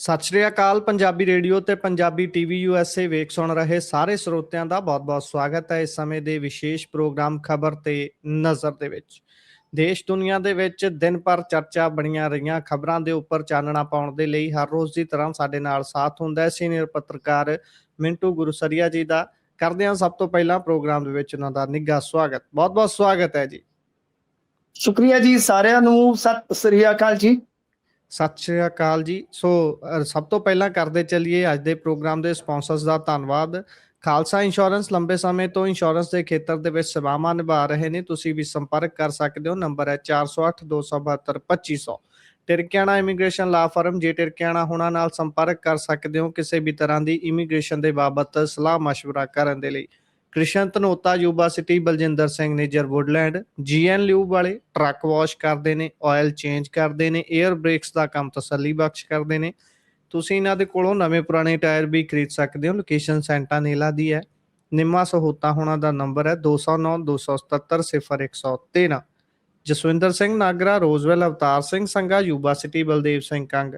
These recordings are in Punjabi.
ਸਤਿ ਸ਼੍ਰੀ ਅਕਾਲ। ਪੰਜਾਬੀ ਰੇਡੀਓ ਤੇ ਪੰਜਾਬੀ ਟੀਵੀ ਯੂਐਸਏ ਵੇਖ ਸੁਣ ਰਹੇ ਸਾਰੇ ਸਰੋਤਿਆਂ ਦਾ ਬਹੁਤ-ਬਹੁਤ ਸਵਾਗਤ ਹੈ। ਇਸ ਸਮੇਂ ਦੇ ਵਿਸ਼ੇਸ਼ ਪ੍ਰੋਗਰਾਮ ਖਬਰ ਤੇ ਨਜ਼ਰ ਦੇ ਵਿੱਚ ਦੇਸ਼ ਦੁਨੀਆ ਦੇ ਵਿੱਚ ਦਿਨ ਭਰ ਚਰਚਾ ਬਣੀਆਂ ਰਹੀਆਂ ਖਬਰਾਂ ਦੇ ਉੱਪਰ ਚਾਨਣਾ ਪਾਉਣ ਦੇ ਲਈ ਹਰ ਰੋਜ਼ ਦੀ ਤਰ੍ਹਾਂ ਸਾਡੇ ਨਾਲ ਸਾਥ ਹੁੰਦਾ ਹੈ ਸੀਨੀਅਰ ਪੱਤਰਕਾਰ ਮਿੰਟੂ ਗੁਰਸਰੀਆ ਜੀ ਦਾ। ਕਰਦੇ ਹਾਂ ਸਭ ਤੋਂ ਪਹਿਲਾਂ ਪ੍ਰੋਗਰਾਮ ਦੇ ਵਿੱਚ ਉਹਨਾਂ ਦਾ ਨਿੱਘਾ ਸਵਾਗਤ। ਬਹੁਤ-ਬਹੁਤ ਸਵਾਗਤ ਹੈ ਜੀ। ਸ਼ੁਕਰੀਆ ਜੀ, ਸਾਰਿਆਂ ਨੂੰ ਸਤਿ ਸ੍ਰੀ ਅਕਾਲ ਜੀ। ਸਤਿ ਸ਼੍ਰੀ ਅਕਾਲ ਜੀ। ਸਭ ਤੋਂ ਪਹਿਲਾਂ ਕਰਦੇ ਚੱਲੀਏ ਅੱਜ ਦੇ ਪ੍ਰੋਗਰਾਮ ਦੇ ਸਪਾਂਸਰਸ ਦਾ ਧੰਨਵਾਦ। ਖਾਲਸਾ ਇੰਸ਼ੋਰੈਂਸ ਲੰਬੇ ਸਮੇਂ ਤੋਂ ਇੰਸ਼ੋਰੈਂਸ ਦੇ ਖੇਤਰ ਦੇ ਵਿੱਚ ਸੇਵਾਵਾਂ ਨਿਭਾ ਰਹੇ ਨੇ। ਤੁਸੀਂ ਵੀ ਸੰਪਰਕ ਕਰ ਸਕਦੇ ਹੋ। ਨੰਬਰ ਹੈ 408-272-2500। ਟਿਰਕਿਆਣਾ ਇਮੀਗ੍ਰੇਸ਼ਨ ਲਾ ਫਰਮ। ਜੇ ਟਿਰਕਿਆਣਾ ਹੋਣਾ ਨਾਲ ਸੰਪਰਕ ਕਰ ਸਕਦੇ ਹੋ ਕਿਸੇ ਵੀ ਤਰ੍ਹਾਂ ਦੀ ਇਮੀਗ੍ਰੇਸ਼ਨ ਦੇ ਬਾਬਤ ਸਲਾਹ ਮਸ਼ਵਰਾ ਕਰਨ ਦੇ ਲਈ। Krishan Dhanota Yuba City. Baljinder Singh Nijjar Woodland. GN lube ਵਾਲੇ ਟਰੱਕ ਵਾਸ਼ ਕਰਦੇ ਨੇ, ਆਇਲ ਚੇਂਜ ਕਰਦੇ ਨੇ, 에ਅਰ ਬ੍ਰੇਕਸ ਦਾ ਕੰਮ ਤਸੱਲੀ ਬਖਸ਼ ਕਰਦੇ ਨੇ। ਤੁਸੀਂ ਇਹਨਾਂ ਦੇ ਕੋਲੋਂ ਨਵੇਂ ਪੁਰਾਣੇ ਟਾਇਰ ਵੀ ਖਰੀਦ ਸਕਦੇ ਹੋ। ਲੋਕੇਸ਼ਨ ਸੈਂਟਾਨੇਲਾ ਦੀ ਹੈ। ਨਿੰਮਾ ਸਹੂਤਾ ਹੋਣਾ ਦਾ ਨੰਬਰ ਹੈ 209-277-0113। Jaswinder Singh Nagra Roseville. Avtar Singh Sangha Yuba City. Baldev Singh Kang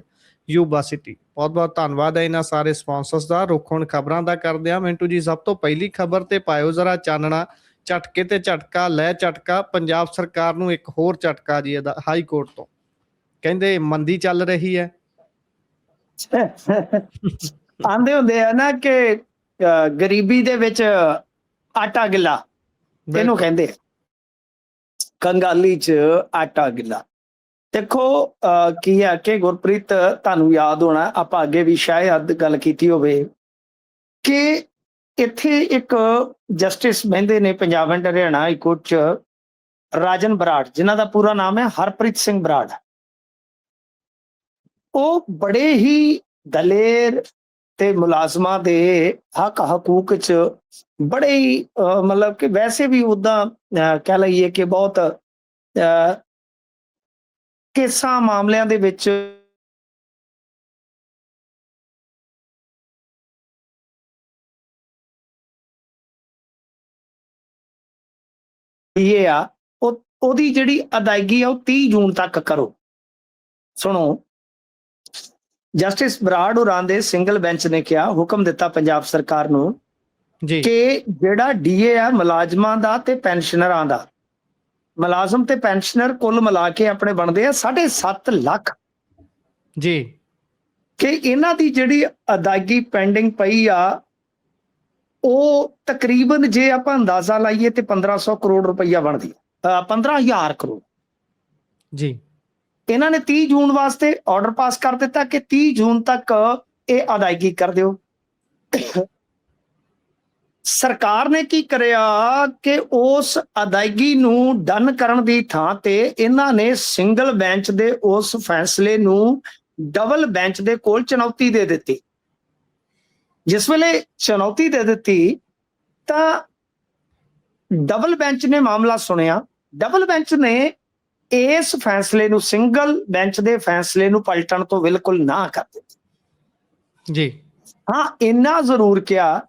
Yuba City. ਬਹੁਤ ਬਹੁਤ ਧੰਨਵਾਦ ਹੈ ਇਹਨਾਂ ਸਾਰੇ ਸਪਾਂਸਰਸ ਦਾ। ਰੁੱਖ ਹੁਣ ਖਬਰਾਂ ਦਾ ਕਰਦੇ ਆ। ਮਿੰਟੂ ਜੀ, ਸਭ ਤੋਂ ਪਹਿਲੀ ਖਬਰ ਤੇ ਪਾਇਓ ਜ਼ਰਾ ਚਾਨਣਾ। ਝਟਕੇ ਤੇ ਝਟਕਾ ਲੈ ਝਟਕਾ। ਪੰਜਾਬ ਸਰਕਾਰ ਨੂੰ ਇੱਕ ਹੋਰ ਝਟਕਾ ਜੀ ਇਹਦਾ ਹਾਈ ਕੋਰਟ ਤੋਂ। ਕਹਿੰਦੇ ਮੰਦੀ ਚੱਲ ਰਹੀ ਹੈ। ਆਂਦੇ ਹੁੰਦੇ ਆ ਨਾ ਕਿ ਗਰੀਬੀ ਦੇ ਵਿੱਚ ਆਟਾ ਗਿੱਲਾ, ਇਹਨੂੰ ਕਹਿੰਦੇ ਕੰਗਾਲੀ ਚ ਆਟਾ ਗਿੱਲਾ। ਦੇਖੋ ਕੀ ਹੈ ਕਿ ਗੁਰਪ੍ਰੀਤ, ਤੁਹਾਨੂੰ ਯਾਦ ਹੋਣਾ ਆਪਾਂ ਅੱਗੇ ਵੀ ਸ਼ਾਇਦ ਗੱਲ ਕੀਤੀ ਹੋਵੇ ਕਿ ਇੱਥੇ ਇੱਕ ਜਸਟਿਸ ਬਹਿੰਦੇ ਨੇ Punjab and Haryana high court ਚ, ਰਾਜਨ ਬਰਾੜ, ਜਿਨ੍ਹਾਂ ਦਾ ਪੂਰਾ ਨਾਮ ਹੈ ਹਰਪ੍ਰੀਤ ਸਿੰਘ ਬਰਾੜ। ਉਹ ਬੜੇ ਹੀ ਦਲੇਰ ਤੇ ਮੁਲਾਜ਼ਮਾਂ ਦੇ ਹੱਕ ਹਕੂਕ ਚ ਬੜੇ ਹੀ ਮਤਲਬ ਕਿ ਵੈਸੇ ਵੀ ਉੱਦਾਂ ਕਹਿ ਲਈਏ ਕਿ ਬਹੁਤ ਕੇਸਾਂ ਮਾਮਲਿਆਂ ਦੇ ਵਿੱਚ ਇਹ ਆ ਉਹਦੀ ਜਿਹੜੀ ਅਦਾਇਗੀ ਆ ਉਹ 30 ਜੂਨ ਤੱਕ ਕਰੋ। ਸੁਣੋ, ਜਸਟਿਸ ਬਰਾੜ ਹੋਰਾਂ ਦੇ ਸਿੰਗਲ ਬੈਂਚ ਨੇ ਕਿਹਾ, ਹੁਕਮ ਦਿੱਤਾ ਪੰਜਾਬ ਸਰਕਾਰ ਨੂੰ ਕਿ ਜਿਹੜਾ ਡੀਏ ਆ ਮੁਲਾਜ਼ਮਾਂ ਦਾ ਤੇ ਪੈਨਸ਼ਨਰਾਂ ਦਾ, ਮੁਲਾਜ਼ਮ ਤੇ ਪੈਨਸ਼ਨਰ ਕੁੱਲ ਮਿਲਾ ਕੇ ਆਪਣੇ ਬਣਦੇ ਆ 7.5 ਲੱਖ ਜੀ, ਕਿ ਇਹਨਾਂ ਦੀ ਜਿਹੜੀ ਅਦਾਇਗੀ ਪੈਂਡਿੰਗ ਪਈ ਆ ਉਹ ਤਕਰੀਬਨ ਜੇ ਆਪਾਂ ਅੰਦਾਜ਼ਾ ਲਾਈਏ ਤੇ 1500 ਕਰੋੜ ਰੁਪਈਆ ਬਣਦੀ ਆ, 15,000 ਕਰੋੜ ਜੀ। ਇਹਨਾਂ ਨੇ 30 ਜੂਨ ਵਾਸਤੇ ਆਰਡਰ ਪਾਸ ਕਰ ਦਿੱਤਾ ਕਿ 30 ਜੂਨ ਤੱਕ ਇਹ ਅਦਾਇਗੀ ਕਰ ਦਿਓ। ਸਰਕਾਰ ਨੇ ਕੀ ਕਰਿਆ ਕਿ ਉਸ ਅਦਾਇਗੀ ਨੂੰ ਡਨ ਕਰਨ ਦੀ ਥਾਂ ਤੇ ਇਹਨਾਂ ਨੇ ਸਿੰਗਲ ਬੈਂਚ ਦੇ ਉਸ ਫੈਸਲੇ ਨੂੰ ਡਬਲ ਬੈਂਚ ਦੇ ਕੋਲ ਚੁਣੌਤੀ ਦੇ ਦਿੱਤੀ। ਜਿਸ ਵੇਲੇ ਚੁਣੌਤੀ ਦੇ ਦਿੱਤੀ ਤਾਂ ਡਬਲ ਬੈਂਚ ਨੇ ਮਾਮਲਾ ਸੁਣਿਆ। ਡਬਲ ਬੈਂਚ ਨੇ ਇਸ ਫੈਸਲੇ ਨੂੰ, ਸਿੰਗਲ ਬੈਂਚ ਦੇ ਫੈਸਲੇ ਨੂੰ ਪਲਟਣ ਤੋਂ ਬਿਲਕੁਲ ਨਾ ਕਰ ਦਿੱਤੀ ਜੀ। ਹਾਂ, ਇੰਨਾ ਜ਼ਰੂਰ ਕਿਹਾ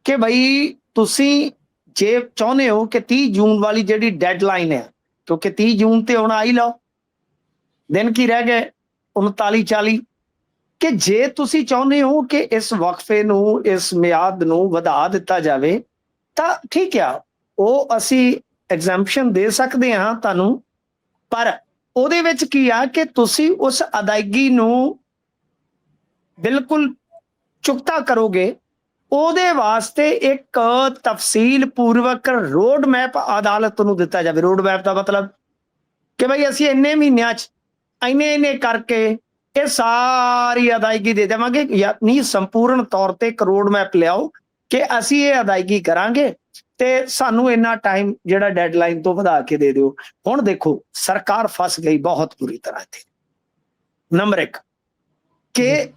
ਕਿ ਬਈ ਤੁਸੀਂ ਜੇ ਚਾਹੁੰਦੇ ਹੋ ਕਿ 30 ਜੂਨ ਵਾਲੀ ਜਿਹੜੀ ਡੈਡਲਾਈਨ ਹੈ, ਕਿਉਂਕਿ 30 ਜੂਨ ਤੇ ਹੁਣ ਆ ਹੀ ਲਓ, ਦਿਨ ਕੀ ਰਹਿ ਗਏ 39-40, ਕਿ ਜੇ ਤੁਸੀਂ ਚਾਹੁੰਦੇ ਹੋ ਕਿ ਇਸ ਵਕਫੇ ਨੂੰ, ਇਸ ਮਿਆਦ ਨੂੰ ਵਧਾ ਦਿੱਤਾ ਜਾਵੇ ਤਾਂ ਠੀਕ ਆ, ਉਹ ਅਸੀਂ ਐਗਜ਼ੈਂਪਸ਼ਨ ਦੇ ਸਕਦੇ ਹਾਂ ਤੁਹਾਨੂੰ। ਪਰ ਉਹਦੇ ਵਿੱਚ ਕੀ ਆ ਕਿ ਤੁਸੀਂ ਉਸ ਅਦਾਇਗੀ ਨੂੰ ਬਿਲਕੁਲ ਚੁਕਤਾ ਕਰੋਗੇ। ਉਹਦੇ ਵਾਸਤੇ ਇੱਕ ਤਫਸੀਲ ਪੂਰਵਕ ਰੋਡ ਮੈਪ ਅਦਾਲਤ ਨੂੰ ਦਿੱਤਾ ਜਾਵੇ। ਰੋਡ ਮੈਪ ਦਾ ਮਤਲਬ ਕਿ ਬਈ ਅਸੀਂ ਇੰਨੇ ਮਹੀਨਿਆਂ 'ਚ ਇੰਨੇ ਕਰਕੇ ਇਹ ਸਾਰੀ ਅਦਾਇਗੀ ਦੇ ਦੇਵਾਂਗੇ, ਯਾਨੀ ਸੰਪੂਰਨ ਤੌਰ ਤੇ ਇੱਕ ਰੋਡ ਮੈਪ ਲਿਆਓ ਕਿ ਅਸੀਂ ਇਹ ਅਦਾਇਗੀ ਕਰਾਂਗੇ ਤੇ ਸਾਨੂੰ ਇੰਨਾ ਟਾਈਮ ਜਿਹੜਾ ਡੈਡਲਾਈਨ ਤੋਂ ਵਧਾ ਕੇ ਦੇ ਦਿਓ। ਹੁਣ ਦੇਖੋ, ਸਰਕਾਰ ਫਸ ਗਈ ਬਹੁਤ ਬੁਰੀ ਤਰ੍ਹਾਂ ਇੱਥੇ। ਨੰਬਰ 1 ਕਿ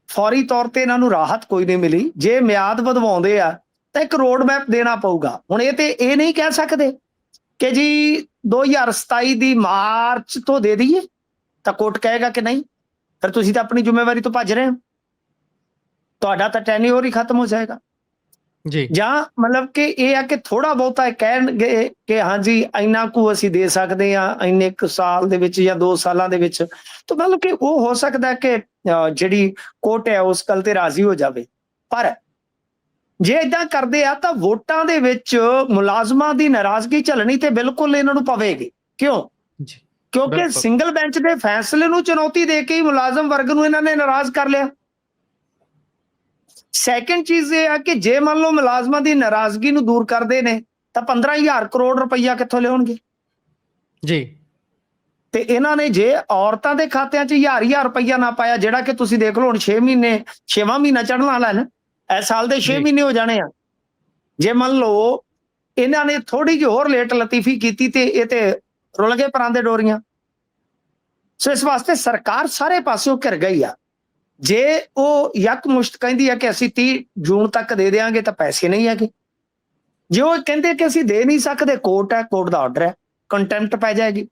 ਫੌਰੀ ਤੌਰ ਤੇ ਇਹਨਾਂ ਨੂੰ ਰਾਹਤ ਕੋਈ ਨਹੀਂ ਮਿਲੀ। ਜੇ ਮਿਆਦ ਵਧਵਾਉਂਦੇ ਆ ਤਾਂ ਇੱਕ ਰੋਡ ਮੈਪ ਦੇਣਾ ਪਊਗਾ। ਹੁਣ ਇਹ ਨਹੀਂ ਕਹਿ ਸਕਦੇ ਕਿ ਜੀ 2027 ਦੀ ਮਾਰਚ ਤੋਂ ਦੇ ਦਈਏ, ਤਾਂ ਕੋਰਟ ਕਹੇਗਾ ਕਿ ਨਹੀਂ, ਫਿਰ ਤੁਸੀਂ ਤਾਂ ਆਪਣੀ ਜ਼ਿੰਮੇਵਾਰੀ ਤੋਂ ਭੱਜ ਰਹੇ ਹੋ, ਤੁਹਾਡਾ ਤਾਂ ਟੈਨਿਓਰ ਹੀ ਖਤਮ ਹੋ ਜਾਏਗਾ ਜੀ। ਜਾਂ ਮਤਲਬ ਕਿ ਇਹ ਆ ਕਿ ਥੋੜਾ ਬਹੁਤਾ ਕਹਿਣਗੇ ਕਿ ਹਾਂਜੀ ਇੰਨਾ ਕੁ ਅਸੀਂ ਦੇ ਸਕਦੇ ਹਾਂ ਇੰਨੇ ਕੁ ਸਾਲ ਦੇ ਵਿੱਚ ਜਾਂ 2 ਸਾਲਾਂ ਦੇ ਵਿੱਚ, ਤਾਂ ਮਤਲਬ ਕਿ ਉਹ ਹੋ ਸਕਦਾ ਕਿ ਜਿਹੜੀ ਕੋਰਟ ਹੈ ਉਸ ਗੱਲ ਤੇ ਰਾਜ਼ੀ ਹੋ ਜਾਵੇ। ਪਰ ਜੇ ਇਦਾਂ ਕਰਦੇ ਆ ਤਾਂ ਵੋਟਾਂ ਦੇ ਵਿੱਚ ਮੁਲਾਜ਼ਮਾਂ ਦੀ ਨਾਰਾਜ਼ਗੀ ਝੱਲਣੀ ਤੇ ਬਿਲਕੁਲ ਇਹਨਾਂ ਨੂੰ ਪਵੇਗੀ। ਕਿਉਂ? ਜੀ ਕਿਉਂਕਿ ਬਿਲਕੁਲ ਸਿੰਗਲ ਬੈਂਚ ਦੇ ਫੈਸਲੇ ਨੂੰ ਚੁਣੌਤੀ ਦੇ ਕੇ ਹੀ ਮੁਲਾਜ਼ਮ ਵਰਗ ਨੂੰ ਇਹਨਾਂ ਨੇ ਨਾਰਾਜ਼ ਕਰ ਲਿਆ। ਸੈਕੰਡ ਚੀਜ਼ ਇਹ ਆ ਕਿ ਜੇ ਮੰਨ ਲਓ ਮੁਲਾਜ਼ਮਾਂ ਦੀ ਨਾਰਾਜ਼ਗੀ ਨੂੰ ਦੂਰ ਕਰਦੇ ਨੇ ਤਾਂ 15,000 ਕਰੋੜ ਰੁਪਈਆ ਕਿੱਥੋਂ ਲਿਆਉਣਗੇ? ਜੀ ਤੇ ਇਹਨਾਂ ਨੇ ਜੇ ਔਰਤਾਂ ਦੇ ਖਾਤਿਆਂ 'ਚ 1,000 ਰੁਪਈਆ ਨਾ ਪਾਇਆ, ਜਿਹੜਾ ਕਿ ਤੁਸੀਂ ਦੇਖ ਲਓ ਹੁਣ 6 ਮਹੀਨੇ 6ਵਾਂ ਮਹੀਨਾ ਚੜ੍ਹਨ ਵਾਲਾ ਹੈ ਨਾ, ਇਸ ਸਾਲ ਦੇ 6 ਜੀ ਮਹੀਨੇ ਹੋ ਜਾਣੇ ਆ। ਜੇ ਮੰਨ ਲਓ ਇਹਨਾਂ ਨੇ ਥੋੜੀ ਜਿਹੀ ਹੋਰ ਲੇਟ ਲਤੀਫੀ ਕੀਤੀ ਤੇ ਇਹ ਤੇ ਰੁਲ ਗਏ ਪਰਾਂ ਦੇ ਡੋਰੀਆਂ। ਸੋ ਇਸ ਵਾਸਤੇ ਸਰਕਾਰ ਸਾਰੇ ਪਾਸਿਓਂ ਘਿਰ ਗਈ ਆ। ਜੇ ਉਹ ਯਕਮੁਸ਼ਤ ਕਹਿੰਦੀ ਹੈ ਕਿ ਅਸੀਂ 30 ਜੂਨ ਤੱਕ ਦੇ ਦੇਵਾਂਗੇ ਤਾਂ ਪੈਸੇ ਨਹੀਂ ਹੈਗੇ। ਜੇ ਉਹ ਕਹਿੰਦੇ ਕਿ ਅਸੀਂ ਦੇ ਨਹੀਂ ਸਕਦੇ, ਕੋਰਟ ਹੈ, ਕੋਰਟ ਦਾ ਆਰਡਰ ਹੈ, ਕੰਟੈਂਪਟ ਪੈ ਜਾਏਗੀ।